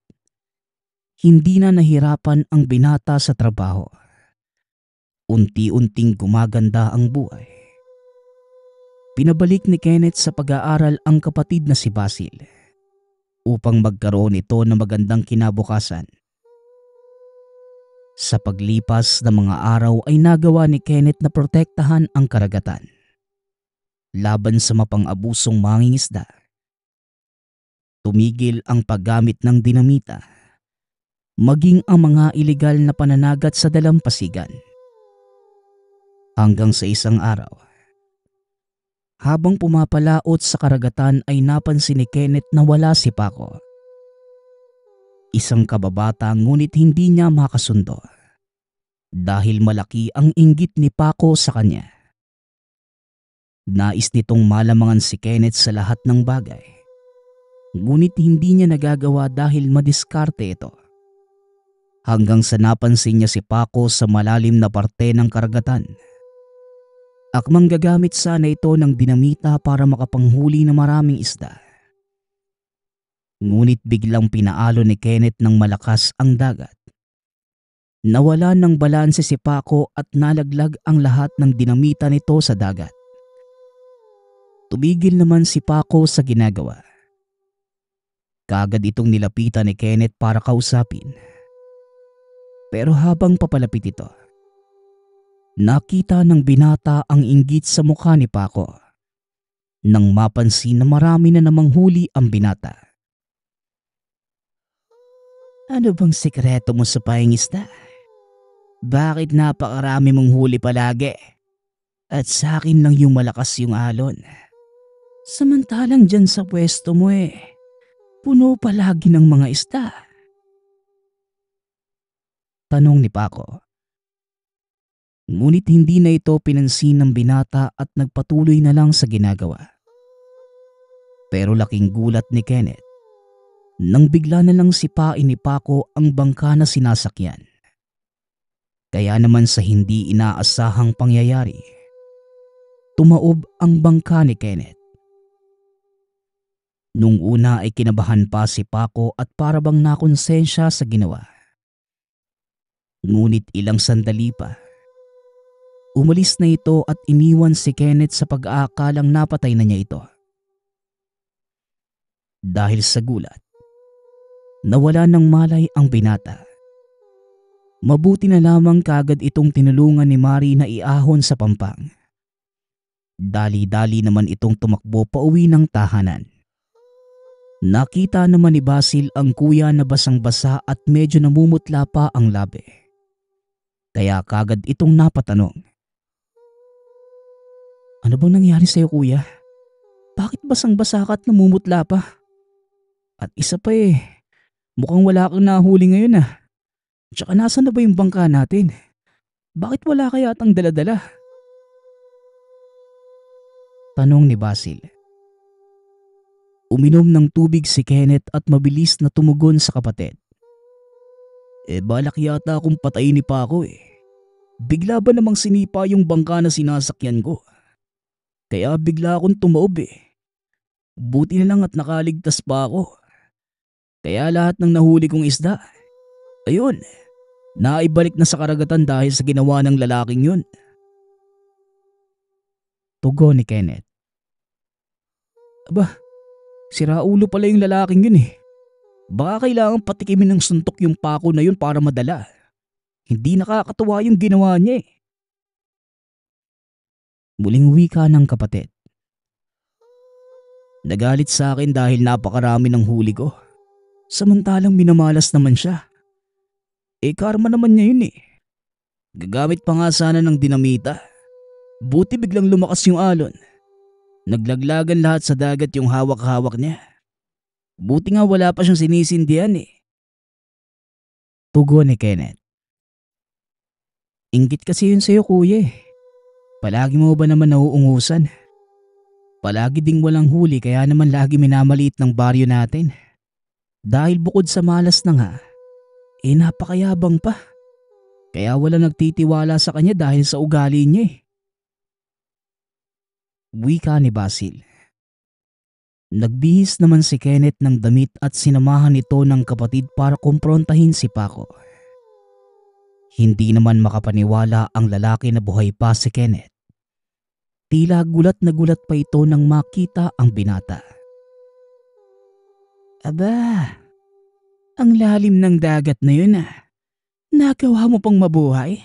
hindi na nahirapan ang binata sa trabaho. Unti-unting gumaganda ang buhay. Pinabalik ni Kenneth sa pag-aaral ang kapatid na si Basil upang magkaroon ito ng magandang kinabukasan. Sa paglipas ng mga araw ay nagawa ni Kenneth na protektahan ang karagatan laban sa mapang-abusong mangingisda. Tumigil ang paggamit ng dinamita, maging ang mga ilegal na pananagat sa dalampasigan. Hanggang sa isang araw, habang pumapalaot sa karagatan ay napansin ni Kenneth na wala si Paco. Isang kababata ngunit hindi niya makasundo dahil malaki ang inggit ni Paco sa kanya. Nais nitong malamangan si Kenneth sa lahat ng bagay. Ngunit hindi niya nagagawa dahil madiskarte ito. Hanggang sa napansin niya si Paco sa malalim na parte ng karagatan. Akmang gagamit sana ito ng dinamita para makapanghuli ng maraming isda. Ngunit biglang pinaalo ni Kenneth ng malakas ang dagat. Nawala ng balanse si Paco at nalaglag ang lahat ng dinamita nito sa dagat. Tumigil naman si Paco sa ginagawa. Kaagad itong nilapitan ni Kenneth para kausapin. Pero habang papalapit ito, nakita ng binata ang inggit sa mukha ni Paco nang mapansin na marami na namang huli ang binata. Ano bang sikreto mo sa pahingisda? Bakit napakarami mong huli palagi? At sa akin lang yung malakas yung alon. Samantalang dyan sa pwesto mo puno palagi ng mga isda. Tanong ni Paco. Ngunit hindi na ito pinansin ng binata at nagpatuloy na lang sa ginagawa. Pero laking gulat ni Kenneth nang bigla na lang sipain ni Paco ang bangka na sinasakyan. Kaya naman sa hindi inaasahang pangyayari, tumaob ang bangka ni Kenneth. Nung una ay kinabahan pa si Paco at para bang nakonsensya sa ginawa. Ngunit ilang sandali pa, umalis na ito at iniwan si Kenneth sa pag-aakalang napatay na niya ito. Dahil sa gulat, nawala ng malay ang binata. Mabuti na lamang kagad itong tinulungan ni Mari na iahon sa pampang. Dali-dali naman itong tumakbo pauwi ng tahanan. Nakita naman ni Basil ang kuya na basang-basa at medyo namumutla pa ang labi. Kaya kagad itong napatanong. Ano bang nangyari sa'yo, kuya? Bakit basang-basa ka at namumutla pa? At isa pa mukhang wala kang nahuli ngayon . Tsaka nasan na ba yung bangka natin? Bakit wala kaya atang daladala? Tanong ni Basil. Uminom ng tubig si Kenneth at mabilis na tumugon sa kapatid. Balak yata akong patayin ni Paco . Bigla ba namang sinipa yung bangka na sinasakyan ko? Kaya bigla akong tumaob . Buti na lang at nakaligtas pa ako. Kaya lahat ng nahuli kong isda, ayun, naibalik na sa karagatan dahil sa ginawa ng lalaking yun. Tugon ni Kenneth. Aba, siraulo pala yung lalaking yun . Baka kailangan patikimin ng suntok yung Paco na yun para madala. Hindi nakakatuwa yung ginawa niya . Muling wika ng kapatid. Nagalit sa akin dahil napakarami ng huli ko. Samantalang minamalas naman siya. Karma naman niya yun . Gagamit pa nga sana ng dinamita. Buti biglang lumakas yung alon. Naglaglagan lahat sa dagat yung hawak-hawak niya. Buti nga wala pa siyang sinisindihan . Tugon ni Kenneth. Inggit kasi yun sa'yo, kuya . Palagi mo ba naman nauungusan? Palagi ding walang huli kaya naman lagi minamaliit ng baryo natin. Dahil bukod sa malas na nga, napakayabang pa. Kaya wala nagtitiwala sa kanya dahil sa ugali niya . Wika ni Basil. Nagbihis naman si Kenneth ng damit at sinamahan ito ng kapatid para kumprontahin si Paco. Hindi naman makapaniwala ang lalaki na buhay pa si Kenneth. Tila gulat na gulat pa ito nang makita ang binata. Aba, ang lalim ng dagat na yun . Nagawa mo pang mabuhay?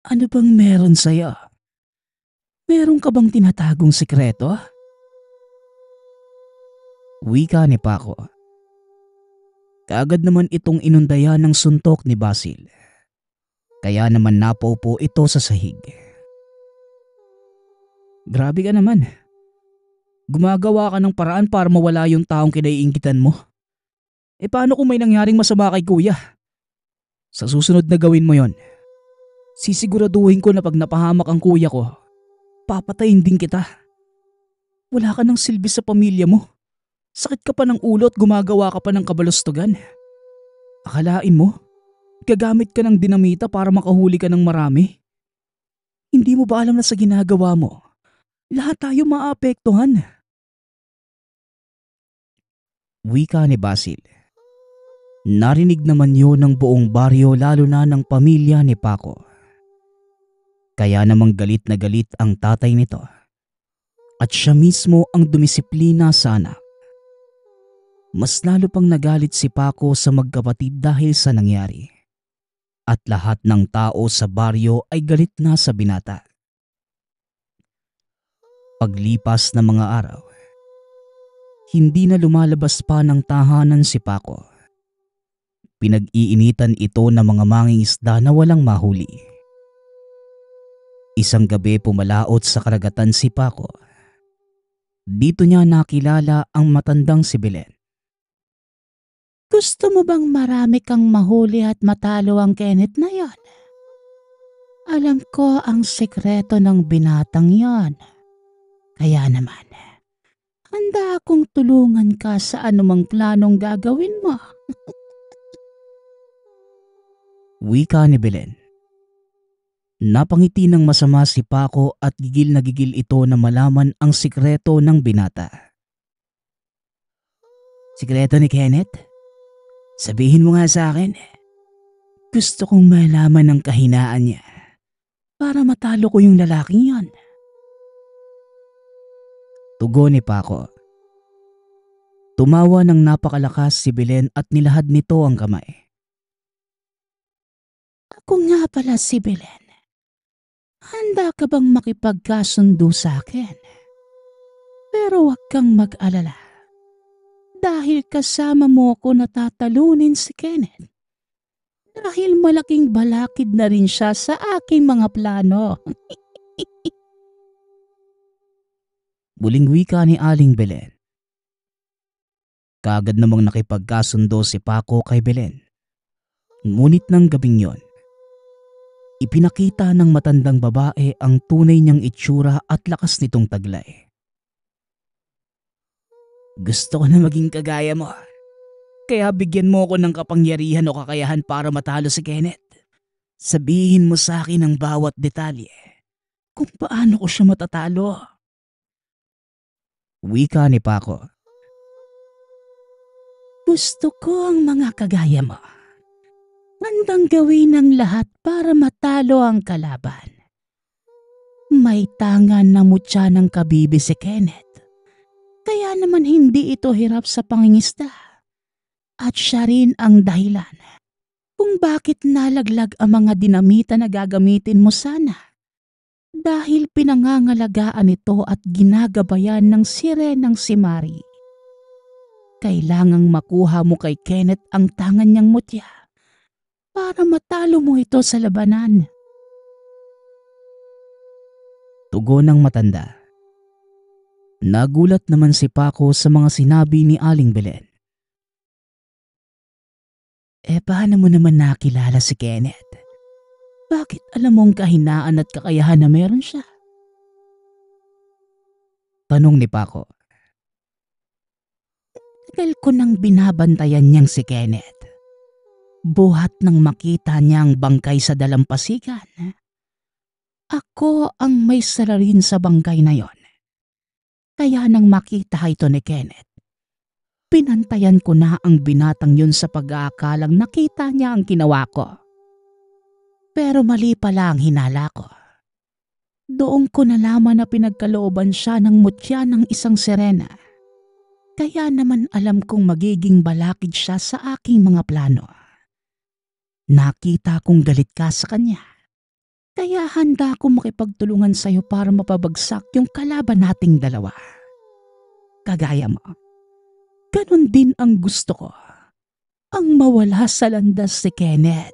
Ano bang meron sa'yo? Meron ka bang tinatagong sikreto? Wika ni Paco. Kaagad naman itong inundayan ng suntok ni Basil. Kaya naman napaupo ito sa sahig. Grabe ka naman. Gumagawa ka ng paraan para mawala yung taong kinaiinggitan mo. Paano kung may nangyaring masama kay kuya? Sa susunod na gawin mo yon, sisiguraduhin ko na pag napahamak ang kuya ko, papatayin din kita. Wala ka ng silbi sa pamilya mo. Sakit ka pa ng ulo at gumagawa ka pa ng kabalostugan. Akalain mo, gagamit ka ng dinamita para makahuli ka ng marami? Hindi mo ba alam na sa ginagawa mo, lahat tayo maapektuhan? Wika ni Basil. Narinig naman yun ng buong baryo lalo na ng pamilya ni Paco. Kaya namang galit na galit ang tatay nito. at siya mismo ang dumisiplina sa anak. Mas lalo pang nagalit si Paco sa magkapatid dahil sa nangyari. At lahat ng tao sa baryo ay galit na sa binata. Paglipas ng mga araw, hindi na lumalabas pa ng tahanan si Paco. Pinag-iinitan ito ng mga mangingisda na walang mahuli. Isang gabi pumalaot sa karagatan si Paco. Dito niya nakilala ang matandang si Belen. Gusto mo bang marami kang mahuli at matalo ang Kenneth na yon? Alam ko ang sekreto ng binatang yon. Kaya naman, handa akong tulungan ka sa anumang planong gagawin mo. Wika ni Belen. Napangiti ng masama si Paco at gigil na gigil ito na malaman ang sikreto ng binata. Sikreto ni Kenneth? Sabihin mo nga sa akin. Gusto kong malaman ang kahinaan niya para matalo ko yung lalaking yan. Tugon ni Paco. Tumawa ng napakalakas si Belen at nilahad nito ang kamay. Ako nga pala si Belen. Handa ka bang makipagkasundo sa akin? Pero huwag kang mag-alala. Dahil kasama mo ko natatalunin si Kenneth. Dahil malaking balakid na rin siya sa aking mga plano. Muling wika ni Aling Belen. Kaagad namang nakipagkasundo si Paco kay Belen. Ngunit ng gabing yon, ipinakita ng matandang babae ang tunay niyang itsura at lakas nitong taglay. Gusto ko na maging kagaya mo. Kaya bigyan mo ako ng kapangyarihan o kakayahan para matalo si Kenneth. Sabihin mo sa akin ang bawat detalye kung paano ko siya matatalo. Wika ni Paco. Gusto ko ang mga kagaya mo. Handang gawin ang lahat para matalo ang kalaban. May tangan na mutya ng kabibi si Kenneth. Kaya naman hindi ito hirap sa pangingisda. At siya rin ang dahilan kung bakit nalaglag ang mga dinamita na gagamitin mo sana. Dahil pinangangalagaan ito at ginagabayan ng sirenang si Mari. Kailangang makuha mo kay Kenneth ang tangan niyang mutya para matalo mo ito sa labanan. Tugon ng matanda. Nagulat naman si Paco sa mga sinabi ni Aling Belen. Paano mo naman nakilala si Kenneth? Bakit alam mong kahinaan at kakayahan na meron siya? Tanong ni Paco. Tagal ko nang binabantayan niyang si Kenneth. Buhat nang makita niya ang bangkay sa dalampasigan. Ako ang may salarin sa bangkay na yon. Kaya nang makita ito ni Kenneth, pinantayan ko na ang binatang yun sa pag-aakalang nakita niya ang ginawa ko. Pero mali pala ang hinala ko. Doon ko nalaman na pinagkalooban siya ng mutya ng isang sirena. Kaya naman alam kong magiging balakid siya sa aking mga plano. Nakita kong galit ka sa kanya. Kaya handa akong makipagtulungan sa'yo para mapabagsak yung kalaban nating dalawa. Kagaya mo. Ganon din ang gusto ko. Ang mawala sa landas si Kenneth.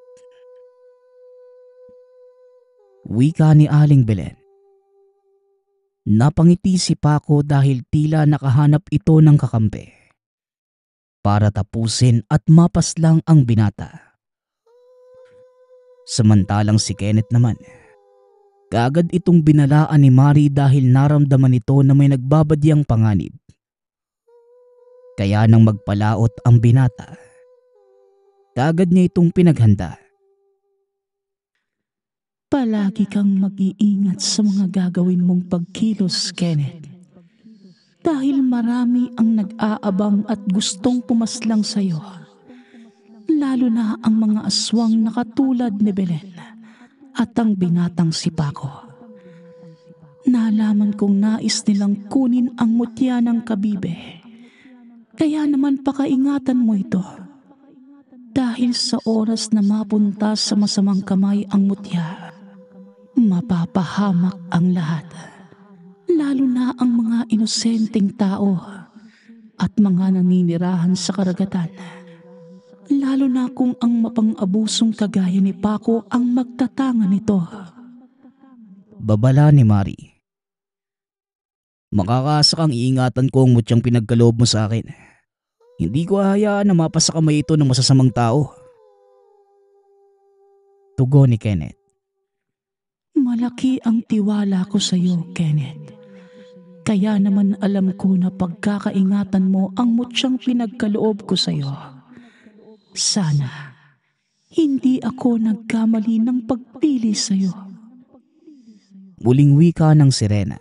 Wika ni Aling Belen. Napangiti si Paco dahil tila nakahanap ito ng kakampi. Para tapusin at mapaslang ang binata. Samantalang si Kenneth naman, kaagad itong binalaan ni Mari dahil naramdaman ito na may nagbabadyang panganib. Kaya nang magpalaot ang binata, kaagad niya itong pinaghanda. Palagi kang mag-iingat sa mga gagawin mong pagkilos, Kenneth. Dahil marami ang nag-aabang at gustong pumaslang sa'yo. Lalo na ang mga aswang na katulad ni Belen at ang binatang si Paco. Nalaman kong nais nilang kunin ang mutya ng kabibe. Kaya naman pakaingatan mo ito. Dahil sa oras na mapunta sa masamang kamay ang mutya, mapapahamak ang lahat. Lalo na ang mga inosenteng tao at mga naninirahan sa karagatan. Lalo na kung ang mapang-abusong kagaya ni Paco ang magtatanga nito. Babala ni Mari. Makakaasa kang iingatan ko ang mutyang pinagkaloob mo sa akin. Hindi ko hahayaan na mapasa kamay ito ng masasamang tao. Tugon ni Kenneth. Malaki ang tiwala ko sa iyo, Kenneth. Kaya naman alam ko na pagkakaingatan mo ang mutyang pinagkaloob ko sa iyo. Sana, hindi ako nagkamali ng pagpili sa iyo. Muling wika ng sirena.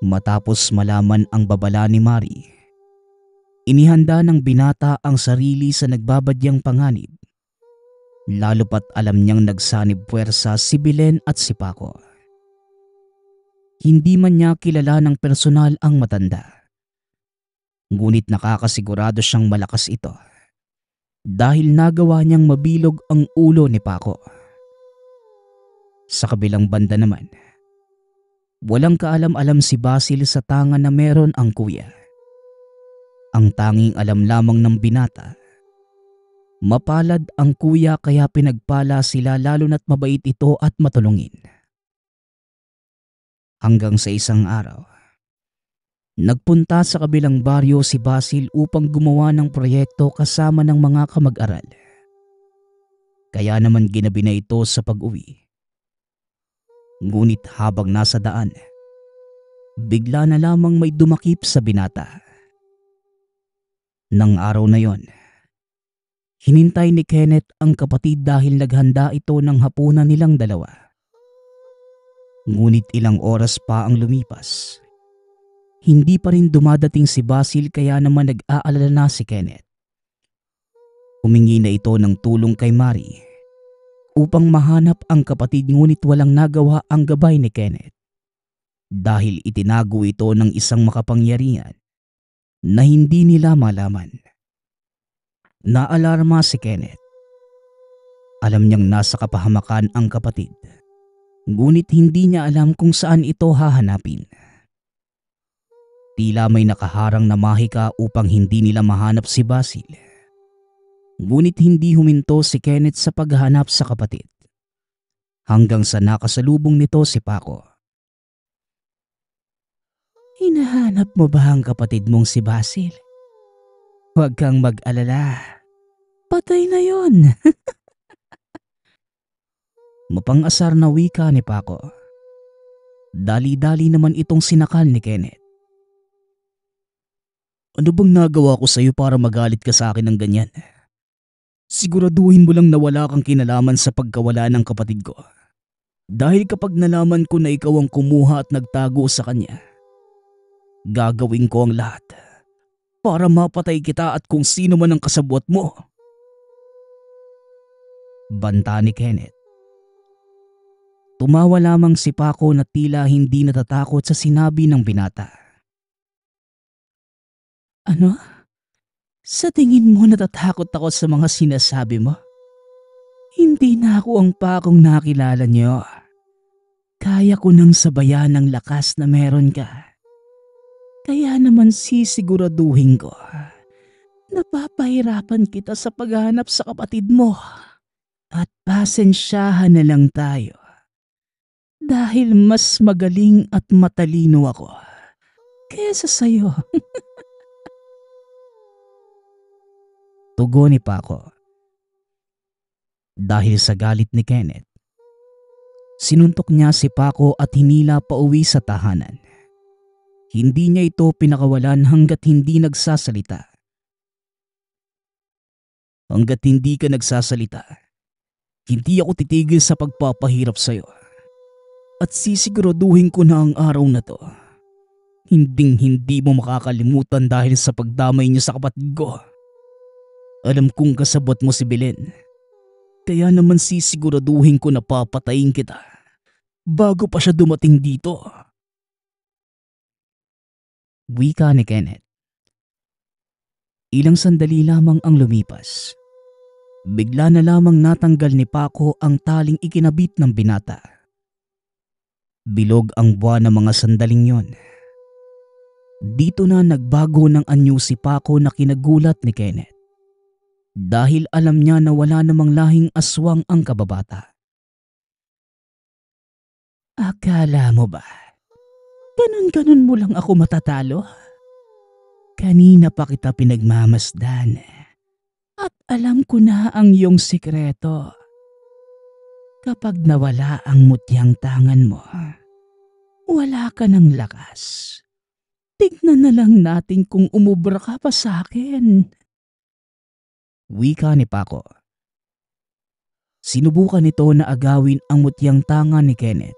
Matapos malaman ang babala ni Mari, inihanda ng binata ang sarili sa nagbabadyang panganib. Lalo pat alam niyang nagsanib puwersa si Belen at si Paco. Hindi man niya kilala ng personal ang matanda. Ngunit nakakasigurado siyang malakas ito dahil nagawa niyang mabilog ang ulo ni Paco. Sa kabilang banda naman, walang kaalam-alam si Basil sa tanga na meron ang kuya. Ang tanging alam lamang ng binata, mapalad ang kuya kaya pinagpala sila lalo na't mabait ito at matulungin. Hanggang sa isang araw, nagpunta sa kabilang baryo si Basil upang gumawa ng proyekto kasama ng mga kamag-aral. Kaya naman ginabi na ito sa pag-uwi. Ngunit habang nasa daan, bigla na lamang may dumakip sa binata. Nang araw na yon, hinintay ni Kenneth ang kapatid dahil naghanda ito ng hapunan nilang dalawa. Ngunit ilang oras pa ang lumipas. Hindi pa rin dumadating si Basil kaya naman nag-aalala na si Kenneth. Humingi na ito ng tulong kay Mari upang mahanap ang kapatid ngunit walang nagawa ang gabay ni Kenneth. Dahil itinago ito ng isang makapangyarihan na hindi nila malaman. Naalarma si Kenneth. Alam niyang nasa kapahamakan ang kapatid. Ngunit hindi niya alam kung saan ito hahanapin. Tila may nakaharang na mahika upang hindi nila mahanap si Basil. Ngunit hindi huminto si Kenneth sa paghahanap sa kapatid. Hanggang sa nakasalubong nito si Paco. Hinahanap mo ba ang kapatid mong si Basil? Huwag kang mag-alala. Patay na yon. Mapang-asar na wika ni Paco. Dali-dali naman itong sinakal ni Kenneth. Ano bang nagawa ko sa iyo para magalit ka sa akin ng ganyan? Siguraduhin mo lang na wala kang kinalaman sa pagkawala ng kapatid ko. Dahil kapag nalaman ko na ikaw ang kumuha at nagtago sa kanya, gagawin ko ang lahat para mapatay kita at kung sino man ang kasabwat mo. Banta ni Kenneth. Tumawa lamang si Paco na tila hindi natatakot sa sinabi ng binata. Ano? Sa tingin mo natatakot ako sa mga sinasabi mo? Hindi na ako ang Pacong nakilala niyo. Kaya ko nang sabayan ng lakas na meron ka. Kaya naman sisiguraduhin ko na papahirapan kita sa paghahanap sa kapatid mo. At pasensyahan na lang tayo. Dahil mas magaling at matalino ako kesa sa'yo. Tugon ni Paco. Dahil sa galit ni Kenneth, sinuntok niya si Paco at hinila pauwi sa tahanan. Hindi niya ito pinakawalan hanggat hindi nagsasalita. Hanggat hindi ka nagsasalita, hindi ako titigil sa pagpapahirap sa'yo. At sisiguraduhin ko na ang araw na to, hindi mo makakalimutan dahil sa pagdamay niyo sa kapatid ko. Alam kong kasabot mo si Belen, kaya naman sisiguraduhin ko na papatayin kita bago pa siya dumating dito. Wika ni Kenneth. Ilang sandali lamang ang lumipas. Bigla na lamang natanggal ni Paco ang taling ikinabit ng binata. Bilog ang buwan ng mga sandaling yon. Dito na nagbago ng anyo si Paco na kinagulat ni Kenneth. Dahil alam niya na wala namang lahing aswang ang kababata. Akala mo ba? Ganun-ganun mo lang ako matatalo? Kanina pa kita pinagmamasdan. At alam ko na ang iyong sikreto. Kapag nawala ang mutyang tangan mo, wala ka ng lakas. Tignan na lang natin kung umubra ka pa sa akin. Wika ni Paco. Sinubukan nito na agawin ang mutyang tangan ni Kenneth.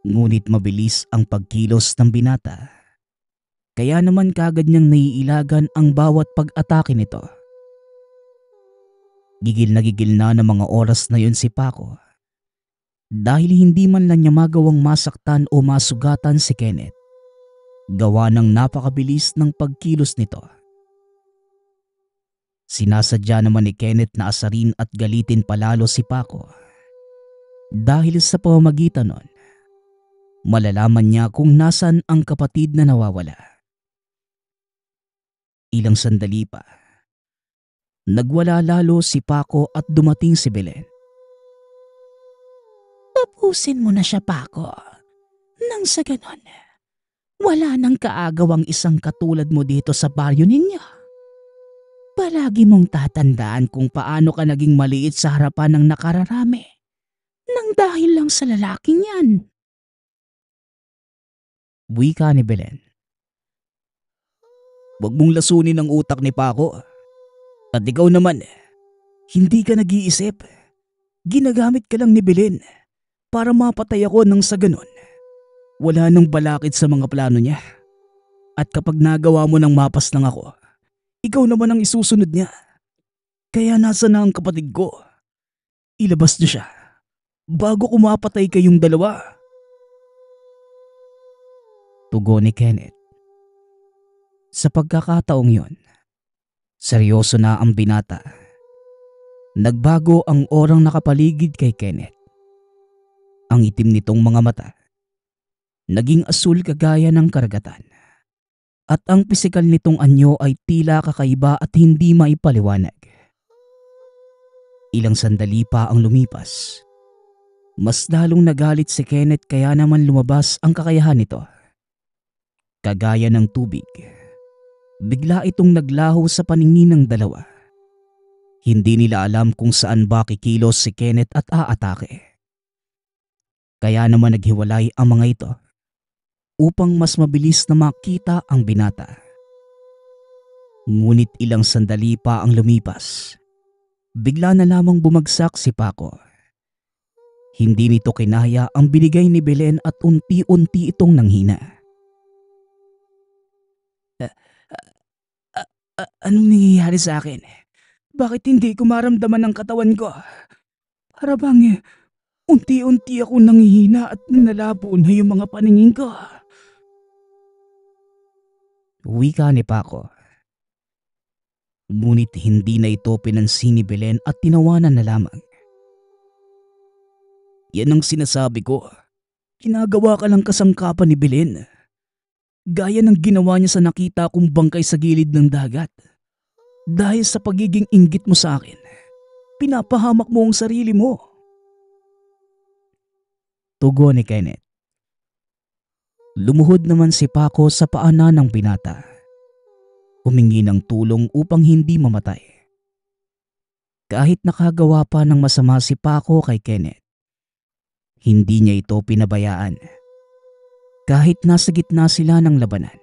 Ngunit mabilis ang pagkilos ng binata. Kaya naman kagad niyang naiilagan ang bawat pag-atake nito. Gigil na ng mga oras na yun si Paco. Dahil hindi man lang niya magawang masaktan o masugatan si Kenneth. Gawa ng napakabilis ng pagkilos nito. Sinasadya naman ni Kenneth na asarin at galitin palalo si Paco. Dahil sa pamamagitan nun, malalaman niya kung nasan ang kapatid na nawawala. Ilang sandali pa. Nagwala lalo si Paco at dumating si Belen. Tapusin mo na siya, Paco. Nang sa ganon, wala nang kaagawang isang katulad mo dito sa baryo ninyo. Palagi mong tatandaan kung paano ka naging maliit sa harapan ng nakararami nang dahil lang sa lalaking yan. Wika ni Belen. Huwag mong lasunin ang utak ni Paco. At ikaw naman, hindi ka nag-iisip. Ginagamit ka lang ni Belen para mapatay ako nang sa ganon. Wala nang balakid sa mga plano niya. At kapag nagawa mo ng mapas lang ako, ikaw naman ang isusunod niya. Kaya nasa na ang kapatid ko. Ilabas niyo siya bago ko mapatay kayong dalawa. Tugon ni Kenneth. Sa pagkakataong yon, seryoso na ang binata. Nagbago ang orang nakapaligid kay Kenneth. Ang itim nitong mga mata, naging asul kagaya ng karagatan. At ang pisikal nitong anyo ay tila kakaiba at hindi maipaliwanag. Ilang sandali pa ang lumipas. Mas lalong nagalit si Kenneth kaya naman lumabas ang kakayahan nito. Kagaya ng tubig, bigla itong naglaho sa paningin ng dalawa. Hindi nila alam kung saan ba kikilos si Kenneth at aatake. Kaya naman naghiwalay ang mga ito upang mas mabilis na makita ang binata. Ngunit ilang sandali pa ang lumipas. Bigla na lamang bumagsak si Paco. Hindi nito kinaya ang binigay ni Belen at unti-unti itong nanghina. Anong nangyayari sa akin? Bakit hindi ko maramdaman ang katawan ko? Para bang unti-unti ako nanghihina at nalabo na yung mga paningin ko. Wika ni Paco. Ngunit hindi na ito pinansin ni Belen at tinawanan na lamang. Yan ang sinasabi ko. Ginagawa ka lang kasangkapan ni Belen. Gaya ng ginawa niya sa nakita kong bangkay sa gilid ng dagat. Dahil sa pagiging inggit mo sa akin, pinapahamak mo ang sarili mo. Tugon ni Kenneth. Lumuhod naman si Paco sa paanan ng binata. Humingi ng tulong upang hindi mamatay. Kahit nakagawa pa ng masama si Paco kay Kenneth, hindi niya ito pinabayaan. Kahit nasa gitna sila ng labanan,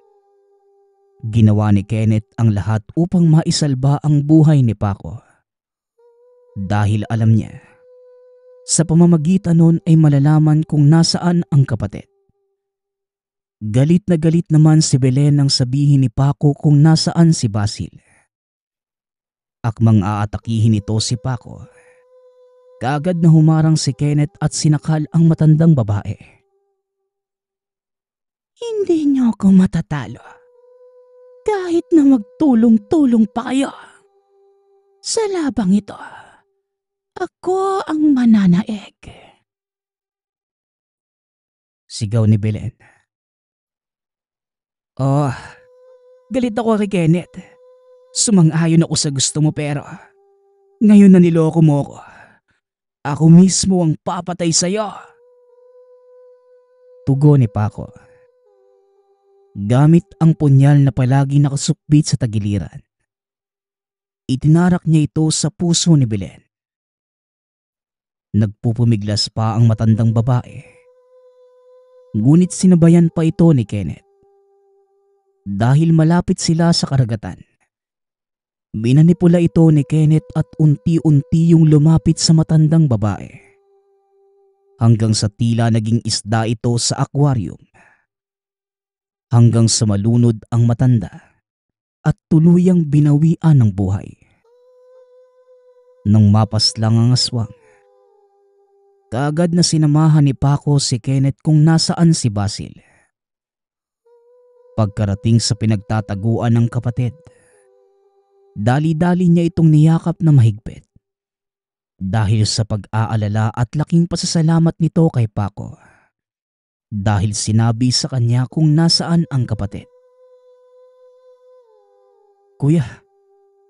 ginawa ni Kenneth ang lahat upang maisalba ang buhay ni Paco. Dahil alam niya, sa pamamagitan nun ay malalaman kung nasaan ang kapatid. Galit na galit naman si Belen nang sabihin ni Paco kung nasaan si Basil. Akmang aatakihin ito si Paco. Kaagad na humarang si Kenneth at sinakal ang matandang babae. Hindi niyo ako matatalo. Kahit na magtulong-tulong pa kayo. Sa labang ito, ako ang mananaig. Sigaw ni Belen. Oh, galit ako kay Kenneth. Sumang-ayon ako sa gusto mo pero ngayon na niloko mo ako. Ako mismo ang papatay sa'yo. Tugon ni Paco. Gamit ang punyal na palagi nakasukbit sa tagiliran. Itinarak niya ito sa puso ni Belen. Nagpupumiglas pa ang matandang babae. Ngunit sinabayan pa ito ni Kenneth. Dahil malapit sila sa karagatan, minanipula ito ni Kenneth at unti-unti yung lumapit sa matandang babae. Hanggang sa tila naging isda ito sa aquarium. Hanggang sa malunod ang matanda at tuluyang binawian ng buhay. Nang mapaslang ang aswang, kaagad na sinamahan ni Paco si Kenneth kung nasaan si Basil. Pagkarating sa pinagtataguan ng kapatid, dali-dali niya itong niyakap na mahigpit. Dahil sa pag-aalala at laking pasasalamat nito kay Paco. Dahil sinabi sa kanya kung nasaan ang kapatid. Kuya,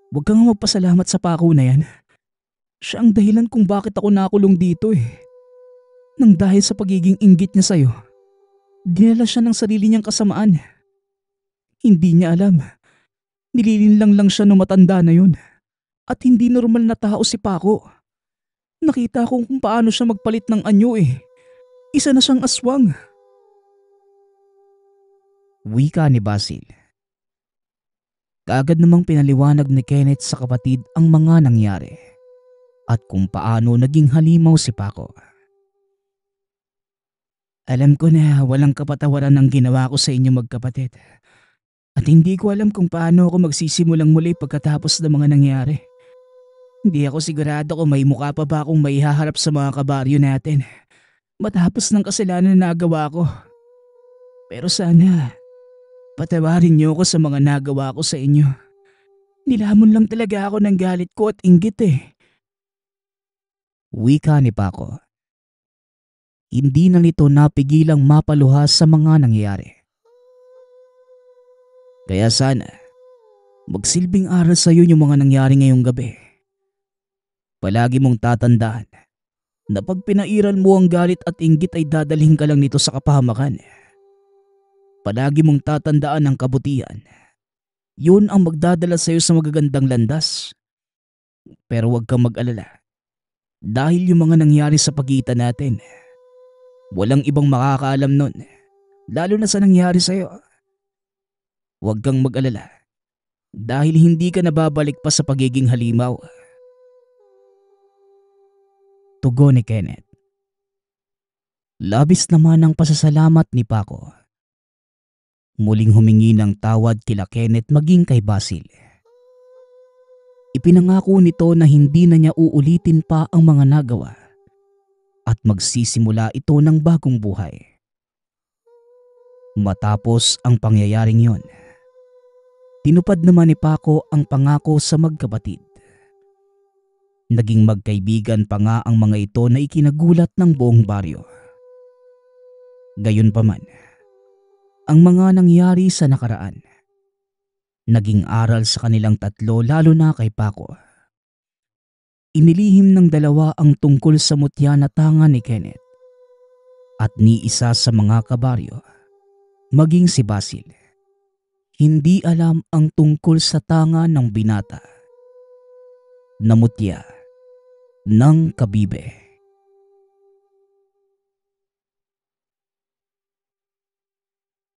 huwag kang magpasalamat sa Paco na yan. Siya ang dahilan kung bakit ako nakulong dito eh. Nang dahil sa pagiging inggit niya sa'yo, dinala siya ng sarili niyang kasamaan. Hindi niya alam. Nililinlang lang siya nung matanda na yun. At hindi normal na tao si Paco. Nakita ko kung paano siya magpalit ng anyo eh. Isa na siyang aswang. Wika ni Basil. Kaagad namang pinaliwanag ni Kenneth sa kapatid ang mga nangyari at kung paano naging halimaw si Paco. Alam ko na walang kapatawaran ang ginawa ko sa inyo magkapatid. At hindi ko alam kung paano ako magsisimulang muli pagkatapos ng mga nangyari. Hindi ako sigurado kung may mukha pa ba akong maihaharap sa mga kabaryo natin matapos ng kasalanan na nagawa ko. Pero sana, patawarin niyo ako sa mga nagawa ko sa inyo. Nilamon lang talaga ako ng galit ko at inggit eh. Wika ni Paco. Hindi na nito napigilang mapaluha sa mga nangyayari. Kaya sana, magsilbing aral sa iyo yung mga nangyari ngayong gabi. Palagi mong tatandaan na pag pinairan mo ang galit at inggit ay dadalhin ka lang nito sa kapahamakan. Palagi mong tatandaan ang kabutihan. Yun ang magdadala sa iyo sa magagandang landas. Pero huwag kang mag-alala. Dahil yung mga nangyari sa pagitan natin, walang ibang makakaalam nun, lalo na sa nangyari sa iyo. Huwag kang mag-alala. Dahil hindi ka nababalik pa sa pagiging halimaw. Tugon ni Kenneth. Labis naman ang pasasalamat ni Paco. Muling humingi ng tawad kila Kenneth maging kay Basil. Ipinangako nito na hindi na niya uulitin pa ang mga nagawa at magsisimula ito ng bagong buhay. Matapos ang pangyayaring yon, tinupad naman ni Paco ang pangako sa magkapatid. Naging magkaibigan pa nga ang mga ito na ikinagulat ng buong baryo. Gayunpaman, ang mga nangyari sa nakaraan, naging aral sa kanilang tatlo lalo na kay Paco. Inilihim ng dalawa ang tungkol sa mutya na tanga ni Kenneth at ni isa sa mga kabaryo, maging si Basil. Hindi alam ang tungkol sa tanga ng binata na mutya ng kabibe.